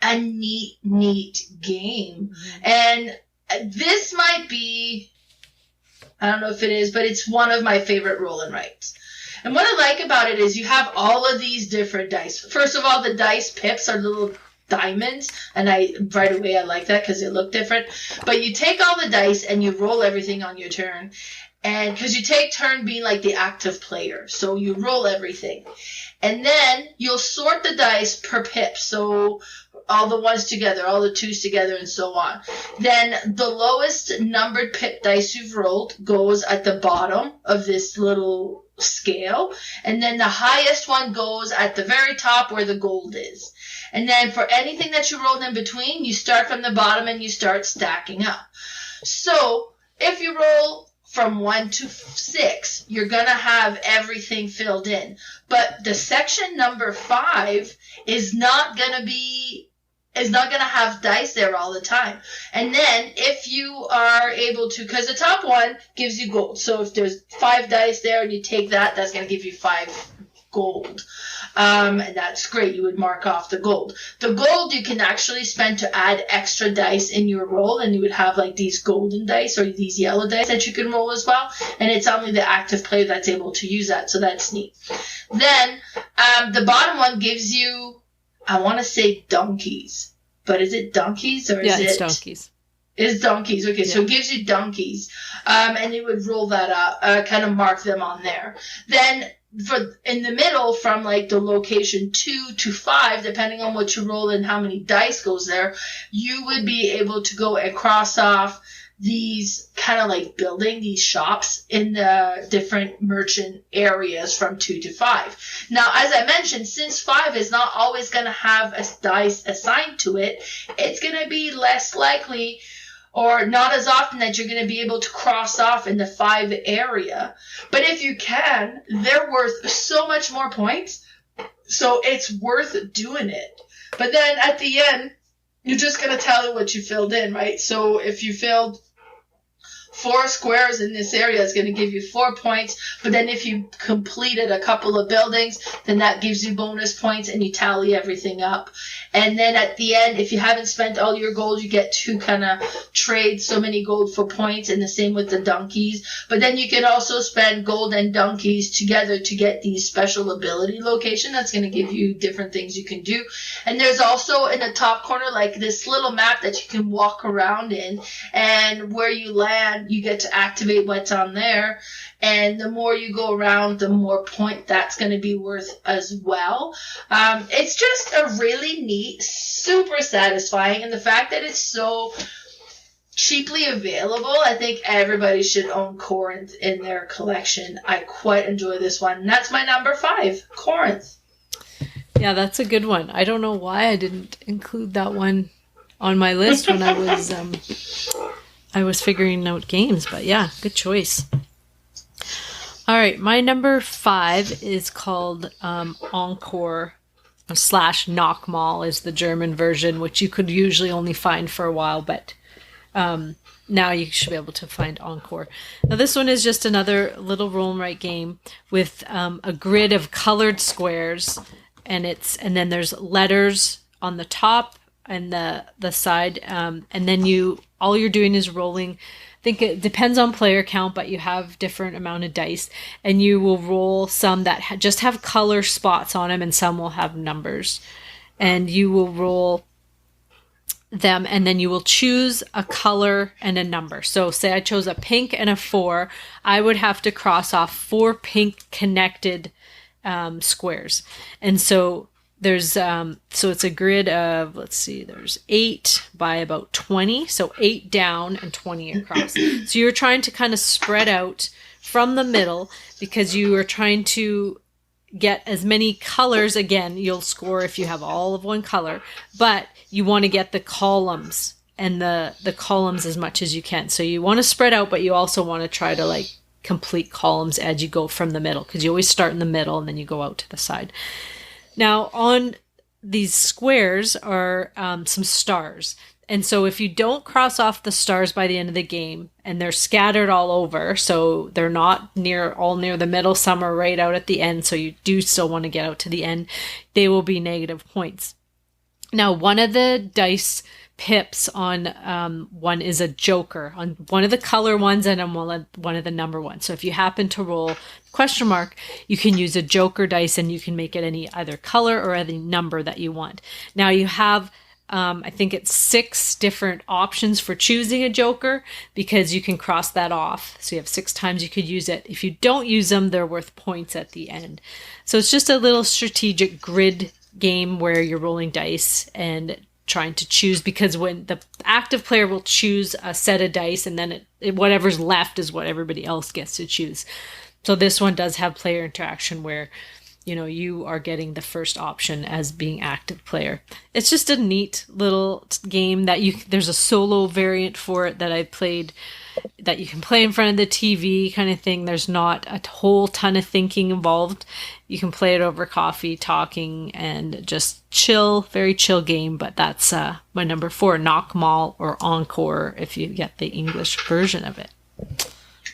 a neat game. And this might be, I don't know if it is, but it's one of my favorite roll and writes. And what I like about it is you have all of these different dice. First of all, the dice pips are little diamonds, and right away I like that because they look different. But you take all the dice and you roll everything on your turn, and because you take turn being like the active player, so you roll everything. And then you'll sort the dice per pip, so all the ones together, all the twos together, and so on. Then the lowest numbered pip dice you've rolled goes at the bottom of this little scale, and then the highest one goes at the very top where the gold is. And then for anything that you rolled in between, you start from the bottom and you start stacking up. So if you roll from 1 to 6, you're going to have everything filled in. But the section number 5 is not going to have dice there all the time. And then if you are able to, because the top one gives you gold. So if there's 5 dice there and you take that, that's going to give you 5 gold. And that's great. You would mark off the gold. The gold you can actually spend to add extra dice in your roll, and you would have like these golden dice or these yellow dice that you can roll as well. And it's only the active player that's able to use that, so that's neat. Then the bottom one gives you, I want to say donkeys, but is it donkeys or is it? Yeah, it's donkeys. It's donkeys. Okay, yeah. So it gives you donkeys, and you would roll that up, kind of mark them on there. Then in the middle, from like the location 2 to 5, depending on what you roll and how many dice goes there, you would be able to go and cross off these kind of like building these shops in the different merchant areas from 2 to 5. Now, as I mentioned, since 5 is not always going to have a dice assigned to it, it's going to be less likely or not as often that you're going to be able to cross off in the 5 area. But if you can, they're worth so much more points, so it's worth doing it. But then at the end, you're just going to tell it what you filled in, right? So if you filled 4 squares in this area is going to give you 4 points. But then if you completed a couple of buildings, then that gives you bonus points, and you tally everything up. And then at the end, if you haven't spent all your gold, you get to kind of trade so many gold for points, and the same with the donkeys. But then you can also spend gold and donkeys together to get these special ability location. That's going to give you different things you can do. And there's also in the top corner like this little map that you can walk around in, and where you land, you get to activate what's on there. And the more you go around, the more point that's going to be worth as well. It's just a really neat, super satisfying, and the fact that it's so cheaply available, I think everybody should own Corinth in their collection. I quite enjoy this one. And that's my number 5, Corinth. Yeah, that's a good one. I don't know why I didn't include that one on my list when I was figuring out games, but yeah, good choice. All right, my number 5 is called Encore / Noch Mal is the German version, which you could usually only find for a while, but now you should be able to find Encore. Now this one is just another little roll and write game with a grid of colored squares, and then there's letters on the top and the side, and then all you're doing is rolling. I think it depends on player count, but you have different amount of dice, and you will roll some that just have color spots on them, and some will have numbers, and you will roll them, and then you will choose a color and a number. So say I chose a pink and a 4, I would have to cross off 4 pink connected squares. And so there's so it's a grid of, let's see, there's 8 by about 20, so 8 down and 20 across. So you're trying to kind of spread out from the middle, because you are trying to get as many colors. Again, you'll score if you have all of one color, but you want to get the columns and the columns as much as you can. So you want to spread out, but you also want to try to like complete columns as you go from the middle, because you always start in the middle and then you go out to the side. Now on these squares are some stars. And so if you don't cross off the stars by the end of the game, and they're scattered all over, so they're not all near the middle, some are right out at the end, so you do still want to get out to the end, they will be negative points. Now, one of the dice pips on one is a joker, on one of the color ones and on one of the number ones. So if you happen to roll question mark, you can use a joker dice, and you can make it any either color or any number that you want. Now you have I think it's 6 different options for choosing a joker, because you can cross that off. So you have 6 times you could use it. If you don't use them, they're worth points at the end. So it's just a little strategic grid game where you're rolling dice and trying to choose, because when the active player will choose a set of dice, and then whatever's left is what everybody else gets to choose. So this one does have player interaction where you are getting the first option as being active player. It's just a neat little game that there's a solo variant for it that I played, that you can play in front of the TV kind of thing. There's not a whole ton of thinking involved. You can play it over coffee, talking, and just chill, very chill game. But that's my number 4, Noch Mal, or Encore if you get the English version of it.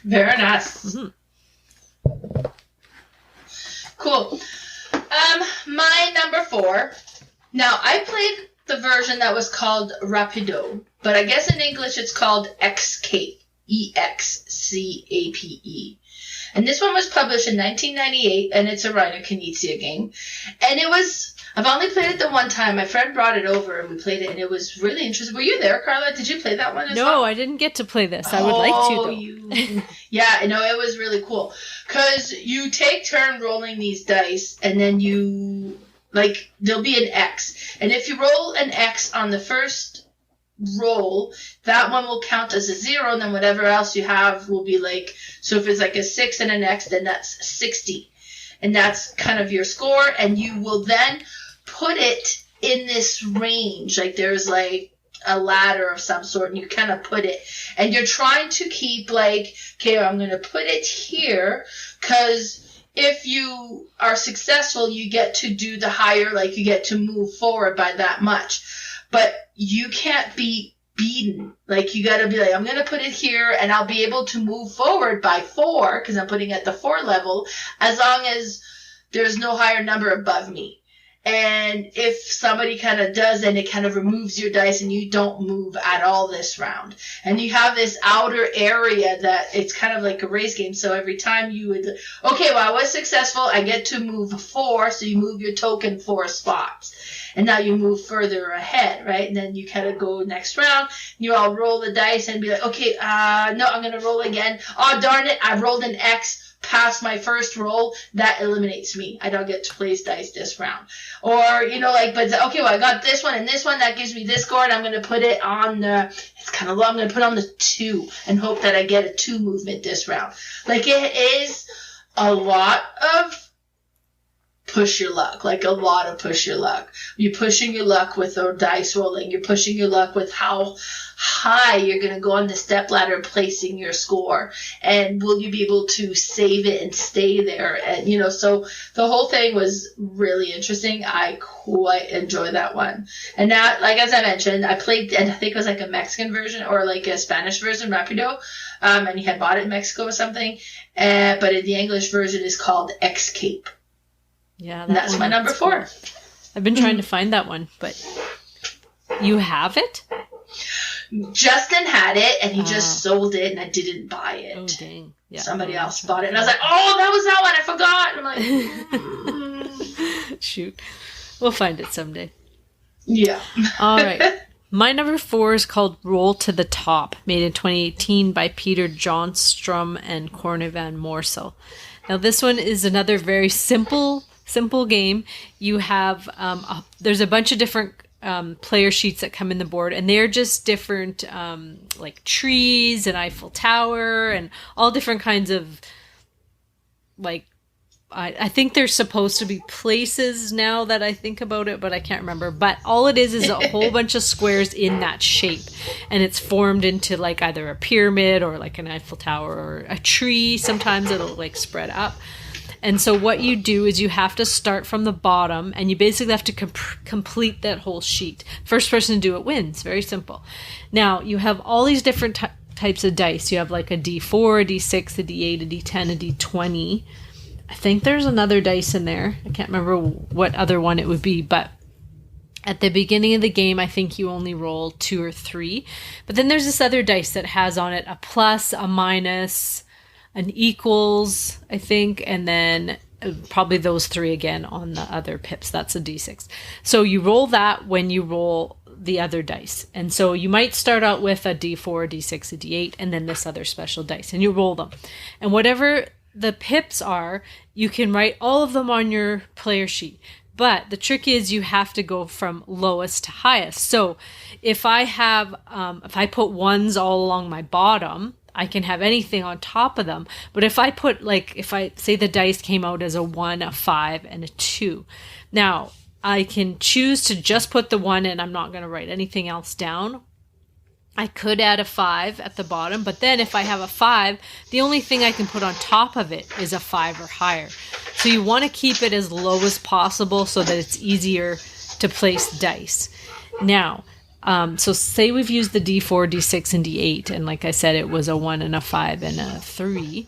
Very nice. Mm-hmm. Cool. My number 4. Now, I played the version that was called Rapido, but I guess in English it's called Exscape. Excape. And this one was published in 1998, and it's a Reiner Knizia game. And I've only played it the one time. My friend brought it over, and we played it, and it was really interesting. Were you there, Carla? Did you play that one as well? No, I didn't get to play this. I would like to, though. Yeah, it was really cool. Because you take turn rolling these dice, and then there'll be an X. And if you roll an X on the first roll, that one will count as a 0, and then whatever else you have will be so if it's like a 6 and an X, then that's 60. And that's kind of your score, and you will then put it in this range. There's a ladder of some sort, and you kind of put it, and you're trying to keep okay, I'm going to put it here, because if you are successful, you get to do the higher, you get to move forward by that much. But you can't be beaten. Like, you gotta be like, I'm gonna put it here, and I'll be able to move forward by 4, because I'm putting at the 4 level, as long as there's no higher number above me. And if somebody kind of does, then it kind of removes your dice and you don't move at all this round. And you have this outer area that it's kind of like a race game. So every time you would, okay, well, I was successful. I get to move 4. So you move your token 4 spots. And now you move further ahead, right? And then you kind of go next round. You all roll the dice and be like, okay, no, I'm going to roll again. Oh, darn it. I rolled an X. Past my first roll, that eliminates me. I don't get to place dice this round. Or, you know, like, but okay, well, I got this one and this one, that gives me this score, and I'm going to put it on the, it's kind of low, I'm going to put on the 2 and hope that I get a 2 movement this round. Like, it is a lot of push your luck, like a lot of push your luck. You're pushing your luck with the dice rolling. You're pushing your luck with how high you're going to go on the step ladder placing your score, and will you be able to save it and stay there. And, you know, so the whole thing was really interesting. I quite enjoyed that one. And now, like, as I mentioned, I played, and I think it was like a Mexican version or like a Spanish version, Rapido, and he had bought it in Mexico or something, but in the English version is called Exscape. Yeah, and that's my number 4. Cool. I've been trying to find that one, but you have it? Justin had it, and he just sold it, and I didn't buy it. Oh, dang. Yeah. Somebody else bought it, and I was like, oh, that was that one. I forgot. I'm like, shoot. We'll find it someday. Yeah. All right. My number 4 is called Roll to the Top, made in 2018 by Peter Johnstrom and Corne van Moorsel. Now, this one is another very simple game. You have, there's a bunch of different player sheets that come in the board, and they're just different, like trees and Eiffel Tower and all different kinds of, like, I think they're supposed to be places now that I think about it, but I can't remember. But all it is a whole bunch of squares in that shape, and it's formed into like either a pyramid or like an Eiffel Tower or a tree. Sometimes it'll like spread up. And so what you do is you have to start from the bottom, and you basically have to complete that whole sheet. First person to do it wins. Very simple. Now, you have all these different types of dice. You have like a D4, a D6, a D8, a D10, a D20. I think there's another dice in there. I can't remember what other one it would be, but at the beginning of the game, I think you only roll 2 or 3. But then there's this other dice that has on it a plus, a minus, an equals, I think, and then probably those 3 again on the other pips. That's a D6. So you roll that when you roll the other dice. And so you might start out with a D4, a D6, a D8, and then this other special dice, and you roll them. And whatever the pips are, you can write all of them on your player sheet. But the trick is you have to go from lowest to highest. So if I have, if I put 1s all along my bottom, I can have anything on top of them. But if I put, like, if I say the dice came out as a 1, a 5, and a 2. Now, I can choose to just put the 1 and I'm not going to write anything else down. I could add a 5 at the bottom, but then if I have a 5, the only thing I can put on top of it is a 5 or higher. So you want to keep it as low as possible so that it's easier to place dice. Now, so say we've used the D4, D6, and D8, and like I said, it was a 1 and a 5 and a 3.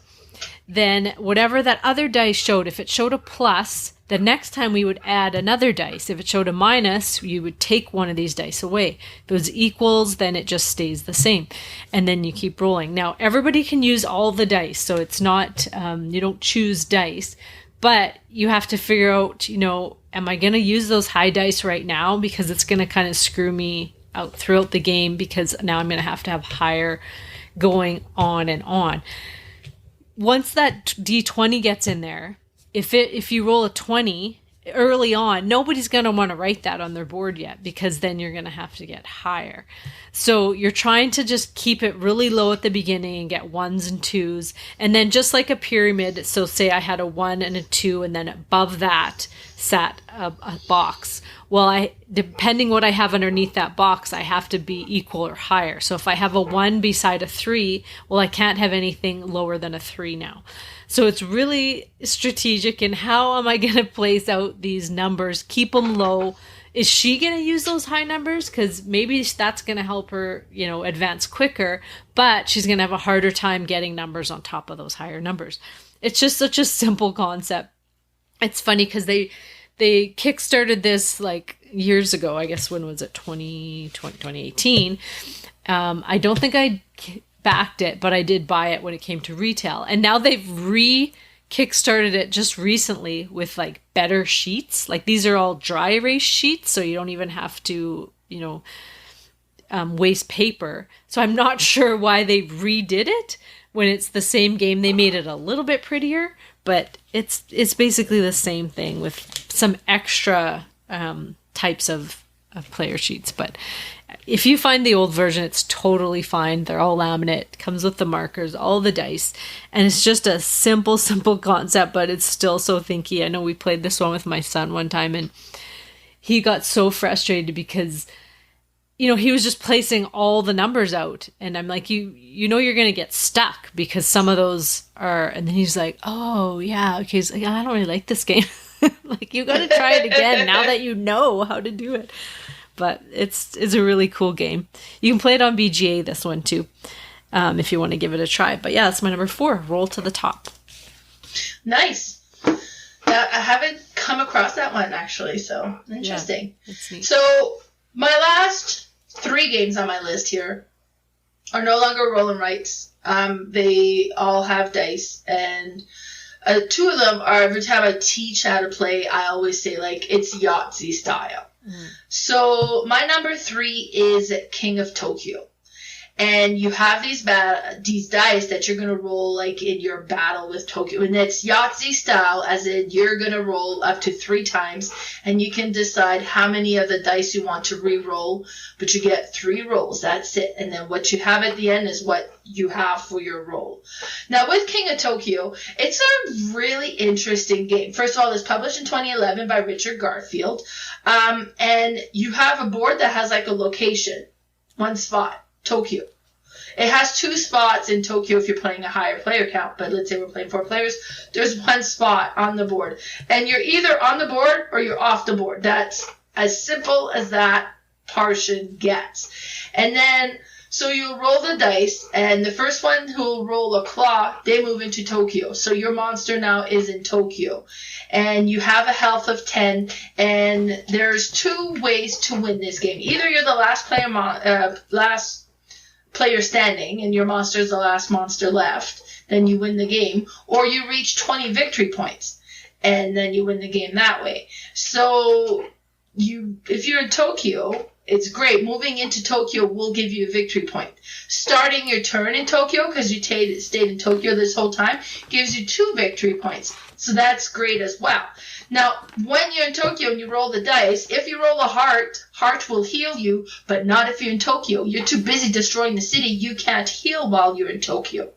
Then whatever that other dice showed, if it showed a plus, the next time we would add another dice. If it showed a minus, you would take one of these dice away. If it was equals, then it just stays the same. And then you keep rolling. Now, everybody can use all the dice, so it's not, you don't choose dice, but you have to figure out, you know, am I going to use those high dice right now? Because it's going to kind of screw me out throughout the game, because now I'm going to have higher going on and on. Once that D20 gets in there, if you roll a 20 early on, nobody's going to want to write that on their board yet, because then you're going to have to get higher. So you're trying to just keep it really low at the beginning and get 1s and 2s. And then just like a pyramid, so say I had a 1 and a 2, and then above that sat a box. Well, depending what I have underneath that box, I have to be equal or higher. So if I have a 1 beside a 3, well, I can't have anything lower than a 3 now. So it's really strategic in how am I going to place out these numbers, keep them low, is she going to use those high numbers? Because maybe that's going to help her, advance quicker, but she's going to have a harder time getting numbers on top of those higher numbers. It's just such a simple concept. It's funny because they kickstarted this like years ago. I guess when was it? 2018. I don't think I backed it, but I did buy it when it came to retail. And now they've kickstarted it just recently with like better sheets. Like these are all dry erase sheets, so you don't even have to, waste paper. So I'm not sure why they redid it when it's the same game. They made it a little bit prettier, but it's basically the same thing with some extra types of player sheets. But if you find the old version, it's totally fine. They're all laminate, comes with the markers, all the dice, and it's just a simple concept, but it's still so thinky. I know we played this one with my son one time, and he got so frustrated because he was just placing all the numbers out, and I'm like, you're going to get stuck because some of those are, and then he's like, oh yeah, okay. He's like, I don't really like this game. Like, you got to try it again now that you know how to do it. But it's a really cool game. You can play it on BGA, this one too, if you want to give it a try. But yeah, that's my number 4, Roll to the Top. Nice. I haven't come across that one actually, so interesting. Yeah, it's neat. So my last 3 games on my list here are no longer roll and writes. They all have dice, and 2 of them are, every time I teach how to play, I always say like it's Yahtzee style. So my number 3 is King of Tokyo. And you have these dice that you're going to roll like in your battle with Tokyo. And it's Yahtzee style, as in you're going to roll up to 3 times. And you can decide how many of the dice you want to re-roll. But you get 3 rolls. That's it. And then what you have at the end is what you have for your roll. Now with King of Tokyo, it's a really interesting game. First of all, it's published in 2011 by Richard Garfield. And you have a board that has like a location. 1 spot. Tokyo. It has 2 spots in Tokyo if you're playing a higher player count, but let's say we're playing 4 players, there's 1 spot on the board. And you're either on the board or you're off the board. That's as simple as that portion gets. And then, so you roll the dice, and the first one who will roll a claw, they move into Tokyo. So your monster now is in Tokyo. And you have a health of 10, and there's 2 ways to win this game. Either you're the last player standing, and your monster is the last monster left, then you win the game, or you reach 20 victory points, and then you win the game that way. So if you're in Tokyo, it's great. Moving into Tokyo will give you a victory point. Starting your turn in Tokyo, because you stayed in Tokyo this whole time, gives you 2 victory points. So that's great as well. Now, when you're in Tokyo and you roll the dice, if you roll a heart, heart will heal you, but not if you're in Tokyo. You're too busy destroying the city. You can't heal while you're in Tokyo.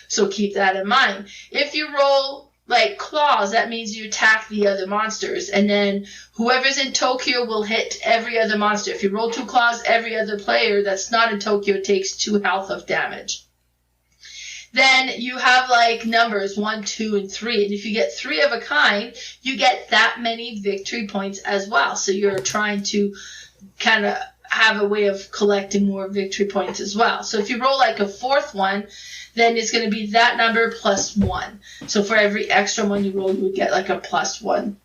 So keep that in mind. If you roll like claws, that means you attack the other monsters, and then whoever's in Tokyo will hit every other monster. If you roll 2 claws, every other player that's not in Tokyo takes 2 health of damage. Then you have like numbers 1, 2, and 3. And if you get 3 of a kind, you get that many victory points as well. So you're trying to kind of have a way of collecting more victory points as well. So if you roll like a 4th one, then it's going to be that number plus 1. So for every extra one you roll, you would get like a plus 1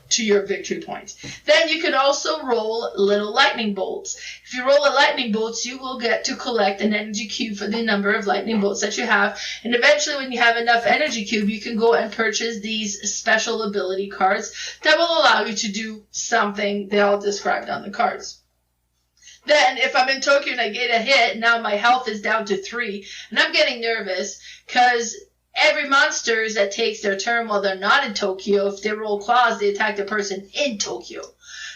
to your victory points. Then you can also roll little lightning bolts. If you roll a lightning bolts, you will get to collect an energy cube for the number of lightning bolts that you have. And eventually when you have enough energy cube, you can go and purchase these special ability cards that will allow you to do something they all described on the cards. Then if I'm in Tokyo and I get a hit, now my health is down to 3. And I'm getting nervous because every monster that takes their turn while they're not in Tokyo, if they roll claws, they attack the person in Tokyo.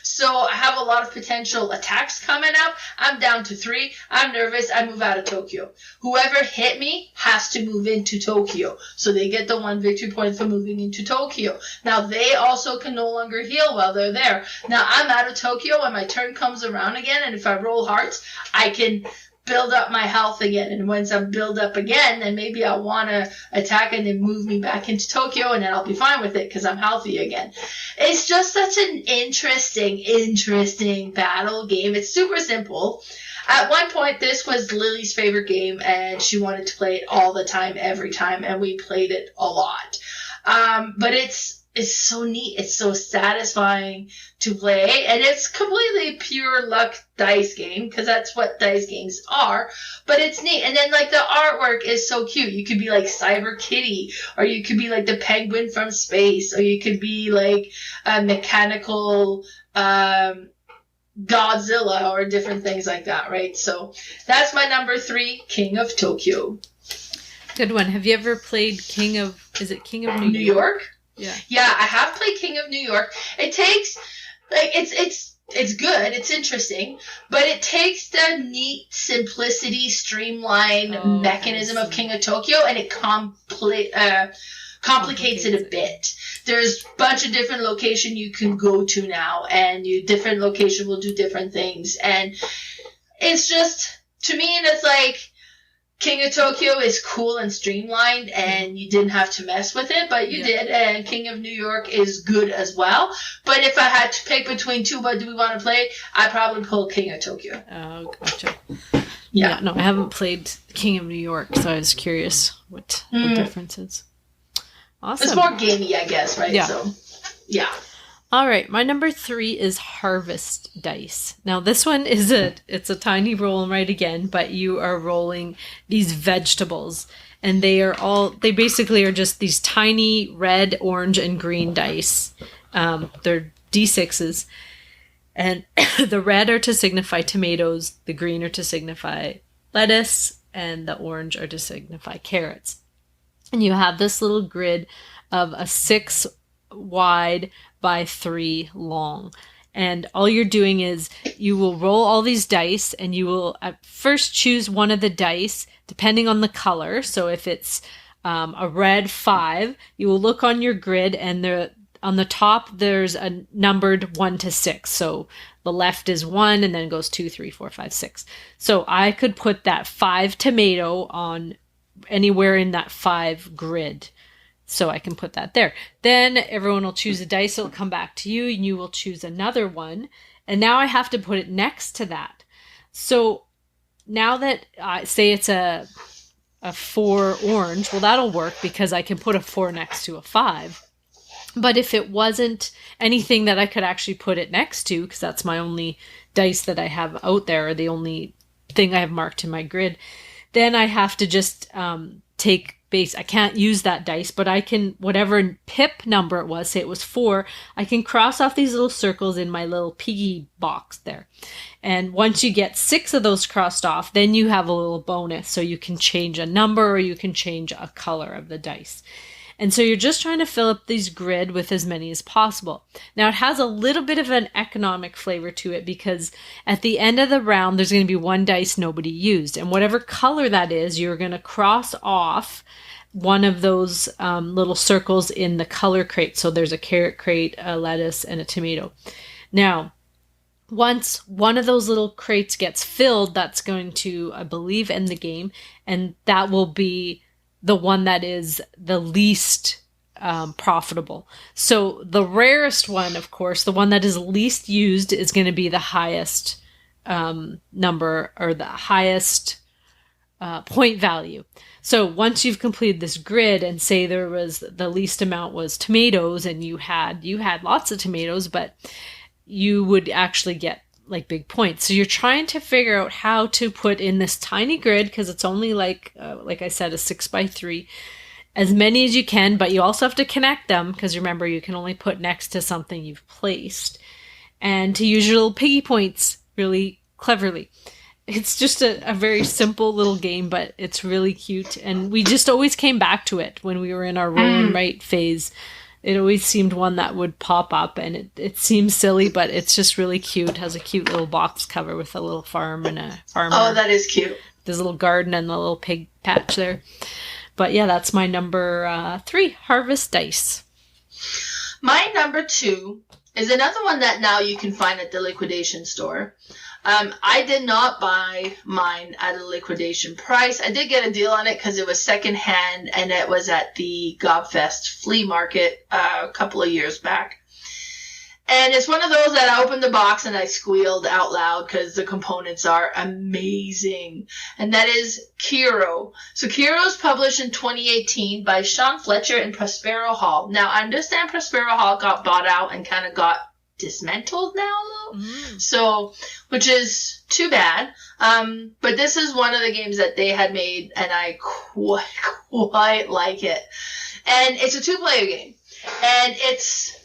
So I have a lot of potential attacks coming up. I'm down to 3. I'm nervous. I move out of Tokyo. Whoever hit me has to move into Tokyo. So they get the 1 victory point for moving into Tokyo. Now they also can no longer heal while they're there. Now I'm out of Tokyo and my turn comes around again. And if I roll hearts, I can build up my health again. And once I'm build up again, then maybe I'll want to attack and then move me back into Tokyo, and then I'll be fine with it because I'm healthy again. It's just such an interesting battle game. It's super simple. At one point, this was Lily's favorite game, and she wanted to play it all the time, every time, and we played it a lot. But it's so neat. It's so satisfying to play, and it's completely pure luck dice game, because that's what dice games are. But it's neat, and then like the artwork is so cute. You could be like Cyber Kitty, or you could be like the penguin from space, or you could be like a mechanical Godzilla, or different things like that, right? So that's my number 3, King of Tokyo. Good one. Have you ever played King of New York? Yeah. Yeah, I have played King of New York. It takes, like, it's good, it's interesting, but it takes the neat simplicity, streamline mechanism of King of Tokyo, and it complicates it a bit. There's a bunch of different locations you can go to now, and different location will do different things, and it's just, to me, it's like, King of Tokyo is cool and streamlined, and you didn't have to mess with it, but you did, and King of New York is good as well. But if I had to pick between two, but do we want to play, I'd probably pull King of Tokyo. Oh, gotcha. Yeah. No, I haven't played King of New York, so I was curious what the difference is. Awesome. It's more gamey, I guess, right? Yeah. So, yeah. All right, my number 3 is Harvest Dice. Now this one is it's a tiny roll right again, but you are rolling these vegetables, and they basically are just these tiny red, orange, and green dice. They're D6s, and the red are to signify tomatoes, the green are to signify lettuce, and the orange are to signify carrots. And you have this little grid of a 6 wide by 3 long. And all you're doing is you will roll all these dice, and you will at first choose one of the dice depending on the color. So if it's a red 5, you will look on your grid, and on the top there's a numbered 1 to 6. So the left is 1, and then it goes 2, 3, 4, 5, 6. So I could put that 5 tomato on anywhere in that 5 grid. So I can put that there. Then everyone will choose a dice. It'll come back to you, and you will choose another one. And now I have to put it next to that. So now that say it's a 4 orange, well, that'll work because I can put a 4 next to a 5. But if it wasn't anything that I could actually put it next to, because that's my only dice that I have out there, or the only thing I have marked in my grid, then I have to just take base. I can't use that dice, but I can, whatever pip number it was, say it was 4, I can cross off these little circles in my little piggy box there. And once you get 6 of those crossed off, then you have a little bonus. So you can change a number, or you can change a color of the dice. And so you're just trying to fill up these grid with as many as possible. Now it has a little bit of an economic flavor to it, because at the end of the round, there's going to be 1 dice nobody used. And whatever color that is, you're going to cross off one of those little circles in the color crate. So there's a carrot crate, a lettuce, and a tomato. Now, once one of those little crates gets filled, that's going to, I believe, end the game. And that will be the one that is the least profitable. So the rarest one, of course, the one that is least used, is going to be the highest number, or the highest point value. So once you've completed this grid, and say there was the least amount was tomatoes, and you had lots of tomatoes, but you would actually get like big points. So you're trying to figure out how to put in this tiny grid, because it's only like I said, a 6 by 3, as many as you can, but you also have to connect them, because remember, you can only put next to something you've placed, and to use your little piggy points really cleverly. It's just a very simple little game, but it's really cute. And we just always came back to it when we were in our roll and write phase. It always seemed one that would pop up, and it seems silly, but it's just really cute. It has a cute little box cover with a little farm and a farmer. Oh, that is cute. There's a little garden and a little pig patch there. But yeah, that's my number 3, Harvest Dice. My number 2 is another one that now you can find at the liquidation store. I did not buy mine at a liquidation price. I did get a deal on it because it was secondhand, and it was at the Gobfest flea market a couple of years back. And it's one of those that I opened the box and I squealed out loud because the components are amazing. And that is Kero. So Kero is published in 2018 by Sean Fletcher and Prospero Hall. Now, I understand Prospero Hall got bought out and kind of got dismantled now, though. So, which is too bad. But this is one of the games that they had made, and I quite like it. And it's a two-player game. And it's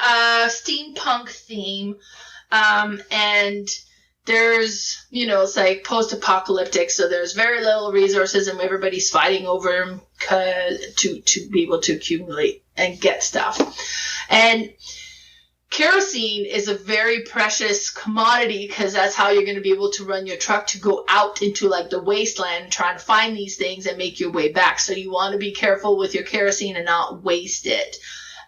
steampunk theme, and there's, it's like post-apocalyptic, so there's very little resources and everybody's fighting over them to be able to accumulate and get stuff. And kerosene is a very precious commodity because that's how you're going to be able to run your truck to go out into like the wasteland and try to find these things and make your way back. So you want to be careful with your kerosene and not waste it.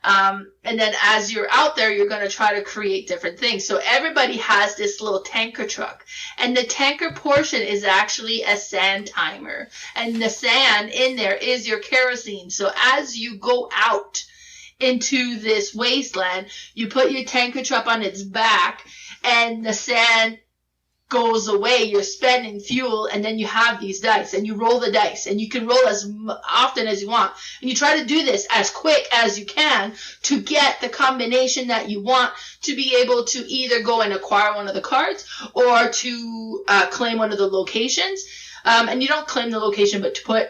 And then as you're out there, you're going to try to create different things. So everybody has this little tanker truck. And the tanker portion is actually a sand timer. And the sand in there is your kerosene. So as you go out into this wasteland, you put your tanker truck on its back and the sand goes away. You're spending fuel, and then you have these dice and you roll the dice, and you can roll as often as you want, and you try to do this as quick as you can to get the combination that you want to be able to either go and acquire one of the cards or to claim one of the locations. And you don't claim the location, but to put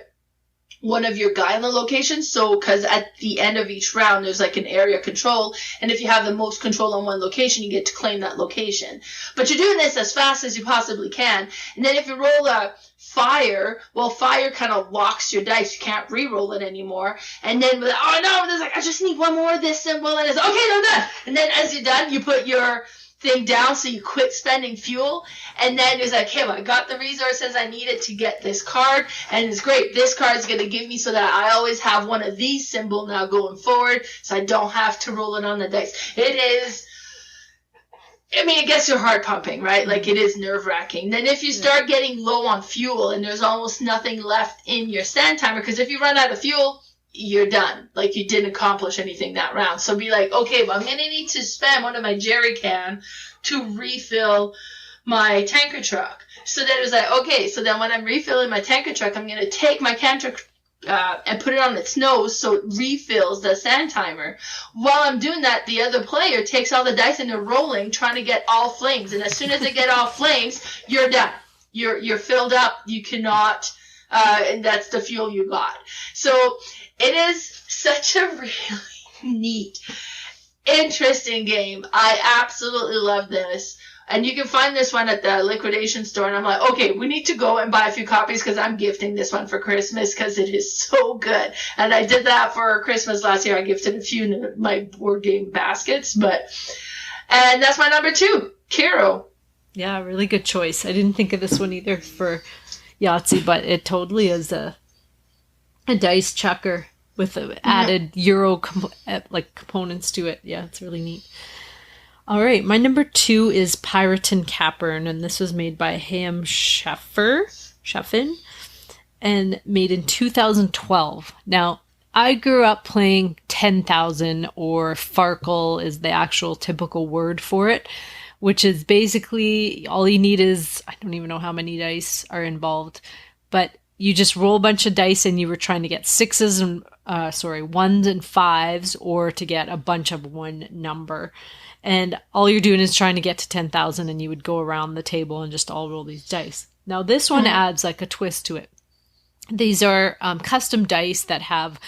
one of your guy in the location. So, because at the end of each round, there's like an area control. And if you have the most control on one location, you get to claim that location. But you're doing this as fast as you possibly can. And then if you roll a fire, well, fire kind of locks your dice. You can't re-roll it anymore. And then, oh no, there's like, I just need one more of this symbol. And it's, okay, I'm done. And then as you're done, you put your thing down, so you quit spending fuel, and then it's like, hey, well, I got the resources I needed to get this card, and it's great. This card is going to give me so that I always have one of these symbols now going forward, so I don't have to roll it on the dice. It is, I mean, it gets your heart pumping, right? Like, it is nerve-wracking. Then if you start getting low on fuel and there's almost nothing left in your sand timer, because if you run out of fuel, you're done. Like, you didn't accomplish anything that round. So be like, okay, well, I'm going to need to spend one of my jerry can to refill my tanker truck. So then it was like, okay, so then when I'm refilling my tanker truck, I'm going to take my tanker and put it on its nose so it refills the sand timer. While I'm doing that, the other player takes all the dice and they're rolling, trying to get all flames. And as soon as they get all flames, you're done. You're filled up. You cannot, and that's the fuel you got. So it is such a really neat, interesting game. I absolutely love this. And you can find this one at the liquidation store. And I'm like, okay, we need to go and buy a few copies because I'm gifting this one for Christmas because it is so good. And I did that for Christmas last year. I gifted a few in my board game baskets. And that's my number 2, Kero. Yeah, really good choice. I didn't think of this one either for Yahtzee, but it totally is a dice chucker with added Euro components to it. Yeah, it's really neat. All right, my number 2 is Piraten Kapern, and this was made by Ham Sheffin, and made in 2012. Now, I grew up playing 10,000, or Farkle is the actual typical word for it, which is basically all you need is, I don't even know how many dice are involved, but you just roll a bunch of dice and you were trying to get 1s and 5s, or to get a bunch of one number. And all you're doing is trying to get to 10,000, and you would go around the table and just all roll these dice. Now this one adds like a twist to it. These are custom dice that have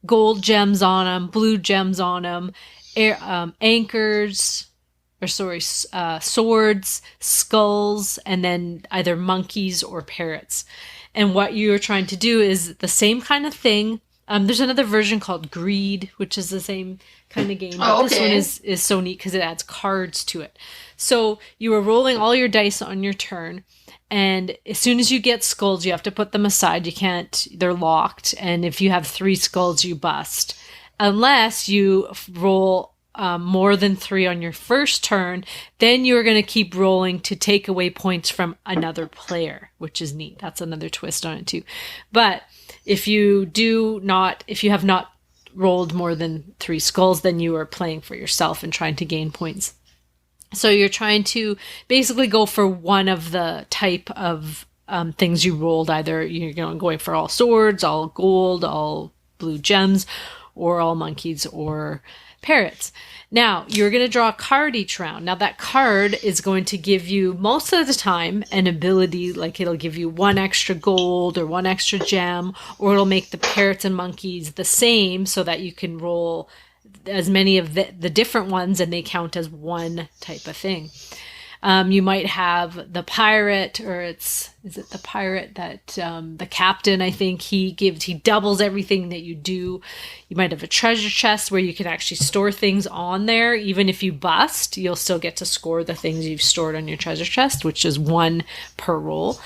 gold gems on them, blue gems on them, anchors, swords, skulls, and then either monkeys or parrots. And what you're trying to do is the same kind of thing. There's another version called Greed, which is the same kind of game. But this one is so neat because it adds cards to it. So you are rolling all your dice on your turn. And as soon as you get skulls, you have to put them aside. You can't, they're locked. And if you have 3 skulls, you bust. Unless you roll more than 3 on your first turn, then you're going to keep rolling to take away points from another player, which is neat. That's another twist on it too. But if you have not rolled more than 3 skulls, then you are playing for yourself and trying to gain points. So you're trying to basically go for one of the type of things you rolled. Either you're going for all swords, all gold, all blue gems, or all monkeys or parrots. Now, you're going to draw a card each round. Now, that card is going to give you, most of the time, an ability, like it'll give you 1 extra gold or 1 extra gem, or it'll make the parrots and monkeys the same so that you can roll as many of the different ones and they count as one type of thing. You might have the pirate, or is it the pirate that the captain, I think, he doubles everything that you do. You might have a treasure chest where you can actually store things on there. Even if you bust, you'll still get to score the things you've stored on your treasure chest, which is 1 per roll.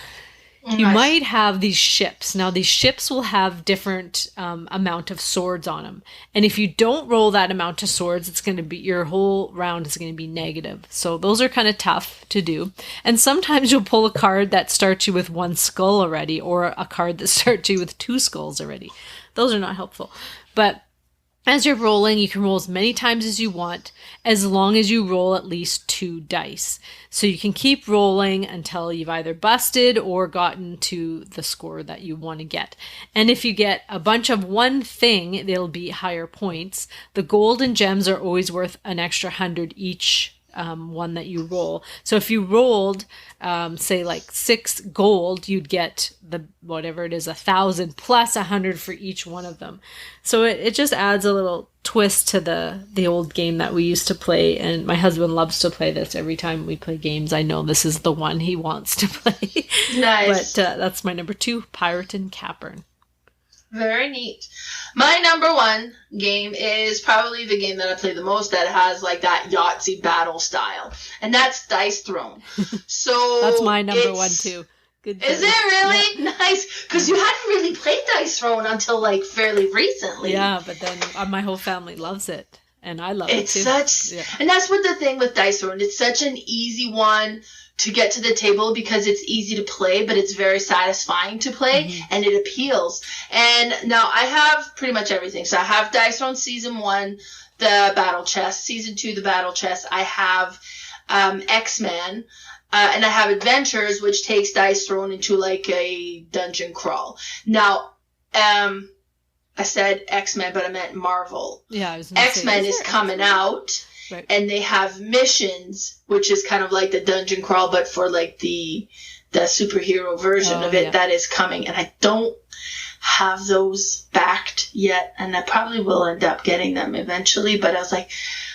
You might have these ships. Now, these ships will have different amount of swords on them. And if you don't roll that amount of swords, it's going to be, your whole round is going to be negative. So those are kind of tough to do. And sometimes you'll pull a card that starts you with 1 skull already, or a card that starts you with 2 skulls already. Those are not helpful. But as you're rolling, you can roll as many times as you want, as long as you roll at least 2 dice. So you can keep rolling until you've either busted or gotten to the score that you want to get. And if you get a bunch of one thing, it'll be higher points. The gold and gems are always worth an extra 100 each one that you roll. So if you rolled, say like 6 gold, you'd get the, whatever it is, 1,000 plus 100 for each one of them. So it just adds a little twist to the old game that we used to play. And my husband loves to play this every time we play games. I know this is the one he wants to play. Nice. But that's my number 2, Piraten Kapern. Very neat. My number 1 game is probably the game that I play the most that has like that Yahtzee battle style, and that's Dice Throne. So that's my number 1 too. Good. Is it really? Yeah. Nice, because you hadn't really played Dice Throne until like fairly recently. Yeah, but then my whole family loves it, and I love it too. And that's what the thing with Dice Throne. It's such an easy one to get to the table because it's easy to play, but it's very satisfying to play, and it appeals. And now I have pretty much everything. So I have Dice Throne Season 1, the Battle Chest. Season 2, the Battle Chest. I have X-Men. And I have Adventures, which takes Dice Throne into like a dungeon crawl. Now, I said X-Men, but I meant Marvel. Yeah, I was X-Men is coming out. Right. And they have missions, which is kind of like the dungeon crawl, but for like the superhero version of it that is coming. And I don't have those backed yet, and I probably will end up getting them eventually. But I was like,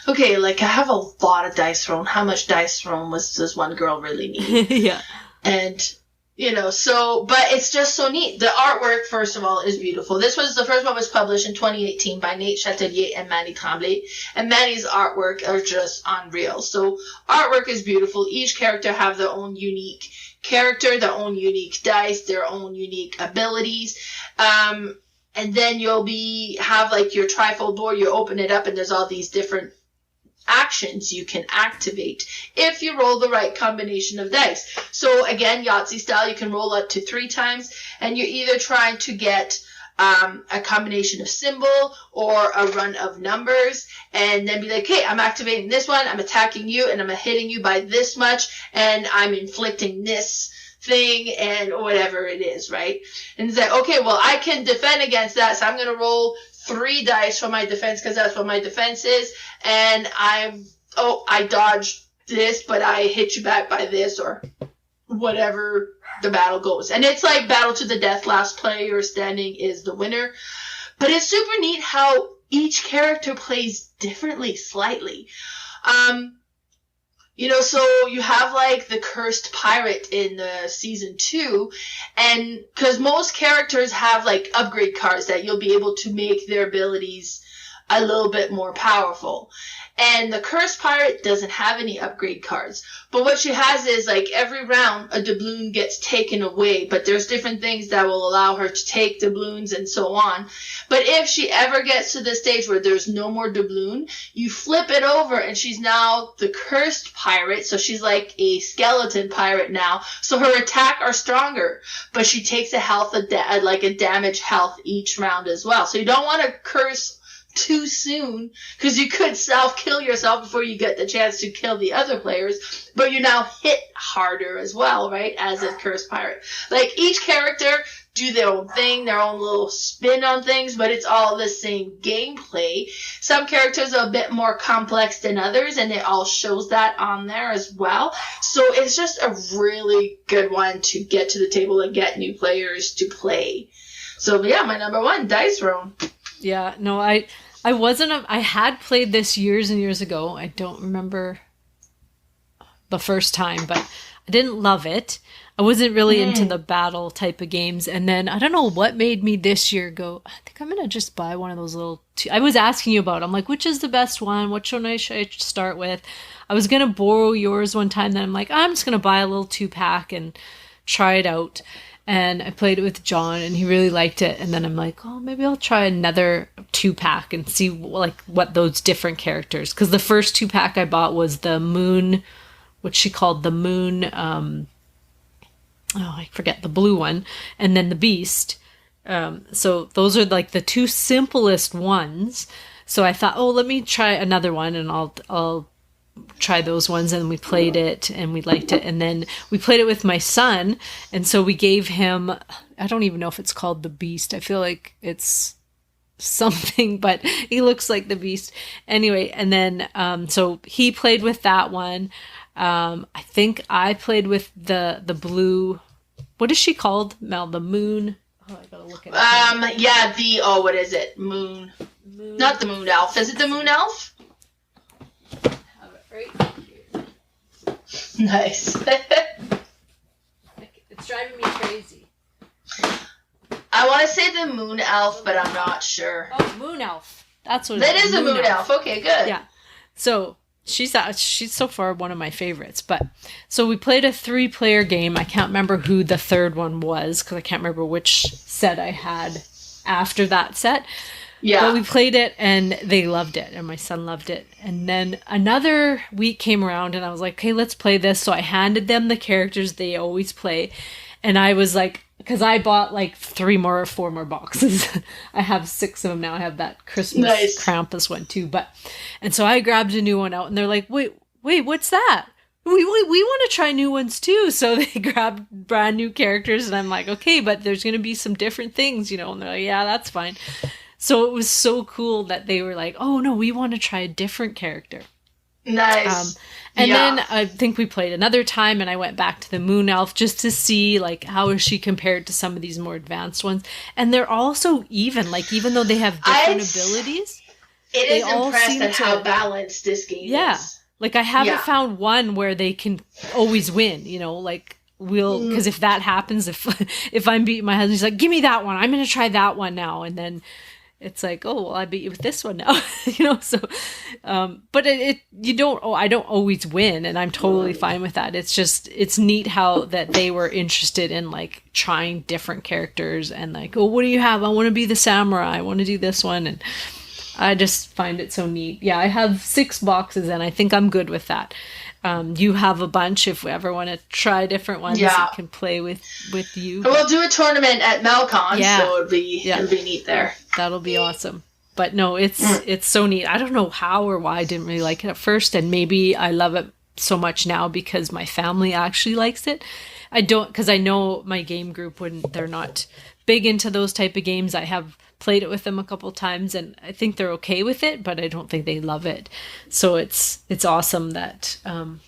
okay, like I have a lot of Dice Throne. How much Dice Throne does one girl really need? Yeah. And so, but it's just so neat. The artwork, first of all, is beautiful. The first one was published in 2018 by Nate Chatelier and Manny Tremblay. And Manny's artwork are just unreal. So artwork is beautiful. Each character have their own unique character, their own unique dice, their own unique abilities. And then you'll have like your trifold board, you open it up and there's all these different actions you can activate if you roll the right combination of dice. So again, Yahtzee style, you can roll up to 3 times, and you're either trying to get a combination of symbol or a run of numbers, and then be like, hey, I'm activating this one, I'm attacking you, and I'm hitting you by this much, and I'm inflicting this thing, and whatever it is, right? And it's like, okay, well, I can defend against that, so I'm going to roll 3 dice for my defense because that's what my defense is, and I dodged this, but I hit you back by this, or whatever the battle goes. And it's like battle to the death, last player standing is the winner. But it's super neat how each character plays differently slightly. So you have like the cursed pirate in the season 2, and because most characters have like upgrade cards that you'll be able to make their abilities a little bit more powerful. And the Cursed Pirate doesn't have any upgrade cards. But what she has is, like, every round, a doubloon gets taken away. But there's different things that will allow her to take doubloons and so on. But if she ever gets to the stage where there's no more doubloon, you flip it over and she's now the Cursed Pirate. So she's like a skeleton pirate now. So her attack are stronger. But she takes a health, like a damage health each round as well. So you don't want to curse too soon, because you could self-kill yourself before you get the chance to kill the other players, but you now hit harder as well, right, as a Cursed Pirate. Like, each character do their own thing, their own little spin on things, but it's all the same gameplay. Some characters are a bit more complex than others, and it all shows that on there as well. So it's just a really good one to get to the table and get new players to play. So yeah, my number one, Dice Room. Yeah, no, I had played this years and years ago. I don't remember the first time, but I didn't love it. I wasn't really into the battle type of games. And then I don't know what made me this year go, I think I'm going to just buy one of those little, I was asking you about, I'm like, which is the best one? Which one should I start with? I was going to borrow yours one time. Then I'm like, I'm just going to buy a little 2-pack and try it out. And I played it with John, and he really liked it. And then I'm like, oh, maybe I'll try another 2-pack and see like what those different characters. Because the first 2-pack I bought was the Moon, what she called the Moon. I forget the blue one, and then the Beast. So those are like the two simplest ones. So I thought, oh, let me try another one, and I'll try those ones. And we played it and we liked it, and then we played it with my son, and so we gave him, I don't even know if it's called the Beast, I feel like it's something, but he looks like the Beast anyway. And then so he played with that one. I think I played with the blue, what is she called, Mel? The Moon, oh, I gotta look at it. Yeah, what is it, moon, not the Moon Elf, is it the Moon Elf? Right here. Nice. It's driving me crazy. I want to say the Moon Elf, but I'm not sure. Oh, Moon Elf. That's what that is. A Moon Elf. Okay, good. Yeah. So she's so far one of my favorites. But so we played a 3-player game. I can't remember who the third one was, because I can't remember which set I had after that set. Yeah. But we played it and they loved it, and my son loved it. And then another week came around and I was like, okay, let's play this. So I handed them the characters they always play. And I was like, because I bought like 4 more boxes. I have 6 of them now. I have that Christmas Krampus one too. And so I grabbed a new one out, and they're like, wait, what's that? We want to try new ones too. So they grabbed brand new characters, and I'm like, okay, but there's going to be some different things, And they're like, yeah, that's fine. So it was so cool that they were like, oh no, we want to try a different character. Nice. And then I think we played another time, and I went back to the Moon Elf just to see like how is she compared to some of these more advanced ones. And they're all so even, like even though they have different abilities. It is impressed at how balanced this game is. Like I haven't found one where they can always win, like because if that happens, if I'm beating my husband, he's like, give me that one. I'm going to try that one now. And then it's like, oh, well, I beat you with this one now, so, but I don't always win, and I'm totally fine with that. It's just, it's neat how that they were interested in like trying different characters and like, oh, what do you have? I want to be the samurai. I want to do this one. And I just find it so neat. Yeah. I have 6 boxes and I think I'm good with that. You have a bunch. If we ever want to try different ones, you can play with you. We'll do a tournament at Melcon, so it'll be neat there. That'll be awesome. But no, it's so neat. I don't know how or why I didn't really like it at first, and maybe I love it so much now because my family actually likes it. I don't, because I know my game group they're not big into those type of games. I have played it with them a couple times, and I think they're okay with it, but I don't think they love it. So it's awesome that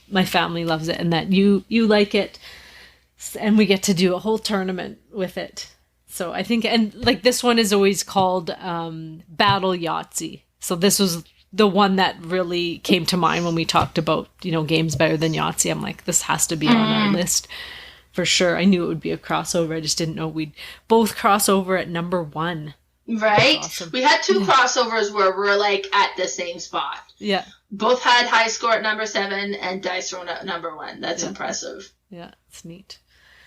my family loves it and that you like it, and we get to do a whole tournament with it. So I think, and like this one is always called Battle Yahtzee. So this was the one that really came to mind when we talked about, games better than Yahtzee. I'm like, this has to be on our list for sure. I knew it would be a crossover. I just didn't know we'd both cross over at number 1. Right? Awesome. We had 2 crossovers where we're like at the same spot. Yeah. Both had high score at number 7 and dice roll at number 1. That's impressive. Yeah, it's neat.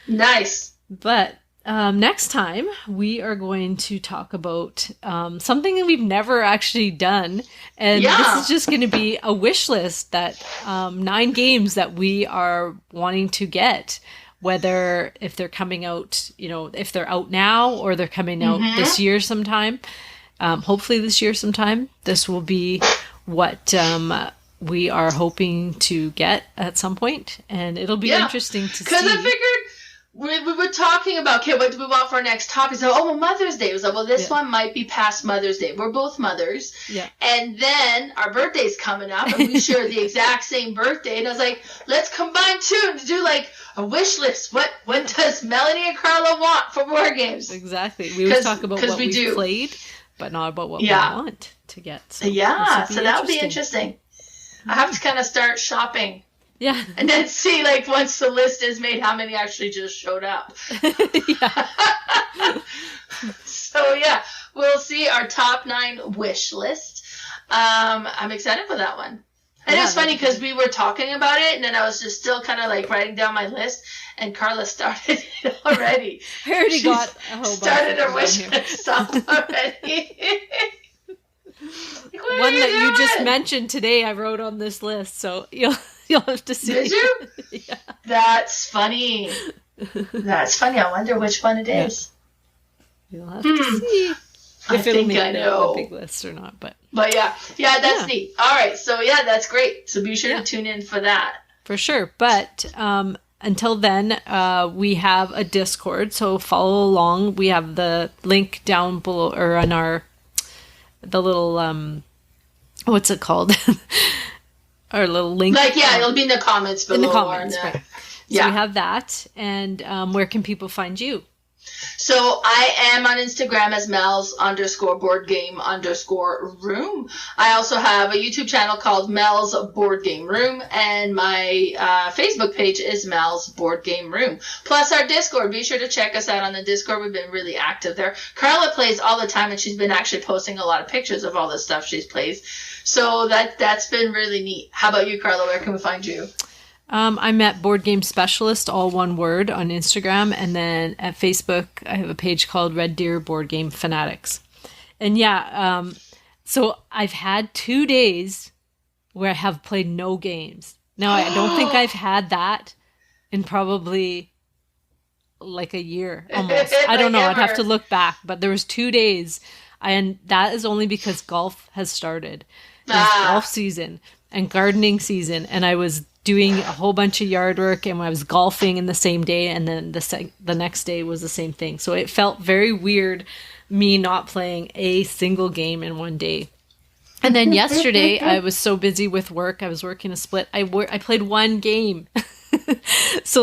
Nice. But next time we are going to talk about something that we've never actually done. And this is just going to be a wish list that 9 games that we are wanting to get. Whether if they're coming out, if they're out now or they're coming out this year sometime. Hopefully this year sometime. This will be what we are hoping to get at some point. And it'll be interesting to see. Because I figured we were talking about, okay, what do we want for our next topic? So, Mother's Day. I was like, this one might be past Mother's Day. We're both mothers. Yeah. And then our birthday's coming up, and we share the exact same birthday. And I was like, let's combine 2 to do like a wish list. What does Melanie and Carla want for board games? Exactly. We always talk about what we've played, but not about what we want to get. So so that would be interesting. I have to kind of start shopping. Yeah. And then see, like, once the list is made, how many actually just showed up. So, we'll see our top 9 wish list. I'm excited for that one. And it was funny because we were talking about it, and then I was just still kind of, like, writing down my list, and Carla started it already. I already got a whole bunch. Started her wish list already. One that you just mentioned today, I wrote on this list, so you'll have to see. Did you? Yeah. That's funny. That's funny. I wonder which one it is. You'll have to see if it'll make a big list or not. But that's neat. All right, so that's great. So be sure to tune in for that. For sure. But until then, we have a Discord, so follow along. We have the link down below or on the little what's it called? Our little link. It'll be in the comments below. In the comments, right. So we have that. And where can people find you? So I am on Instagram as Mel's_boardgame_room. I also have a YouTube channel called Mel's Board Game Room, and my Facebook page is Mel's Board Game Room. Plus our Discord. Be sure to check us out on the Discord. We've been really active there. Carla plays all the time, and she's been actually posting a lot of pictures of all the stuff she's plays. So that's been really neat. How about you, Carla? Where can we find you? I'm at Boardgame Specialist, all one word, on Instagram. And then at Facebook, I have a page called Red Deer Board Game Fanatics. And so I've had 2 days where I have played no games. Now, I don't think I've had that in probably like a year almost. I don't know. I'd have to look back. But there was 2 days. And that is only because golf has started. It's golf season and gardening season. And I was doing a whole bunch of yard work, and I was golfing in the same day, and then the next day was the same thing. So it felt very weird, me not playing a single game in one day. And then yesterday, I was so busy with work. I was working a split. I played 1 game. So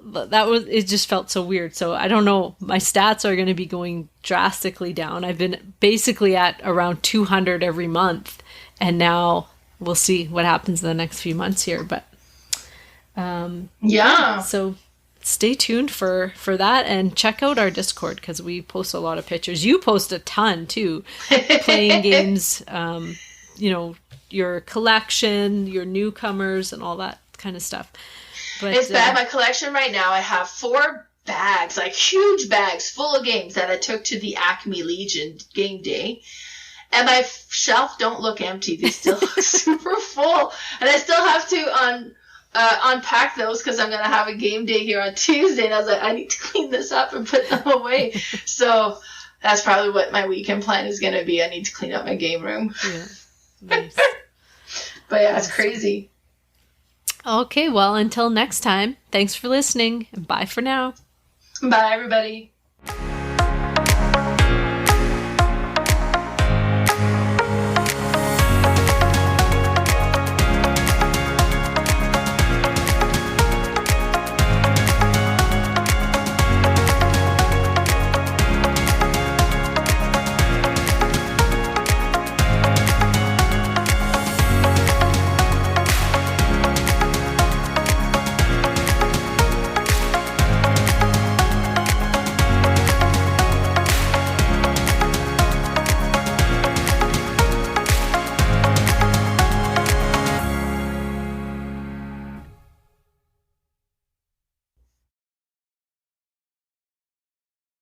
it just felt so weird. So I don't know. My stats are going to be going drastically down. I've been basically at around 200 every month, and now we'll see what happens in the next few months here, but so stay tuned for that, and check out our Discord because we post a lot of pictures. You post a ton too, playing games, your collection, your newcomers, and all that kind of stuff. But it's bad. My collection right now, I have 4 bags, like huge bags full of games that I took to the Acme Legion game day. And my shelf don't look empty. They still look super full. And I still have to unpack those because I'm going to have a game day here on Tuesday. And I was like, I need to clean this up and put them away. So that's probably what my weekend plan is going to be. I need to clean up my game room. Yeah. Nice. But it's crazy. Okay, well, until next time, thanks for listening, and bye for now. Bye, everybody.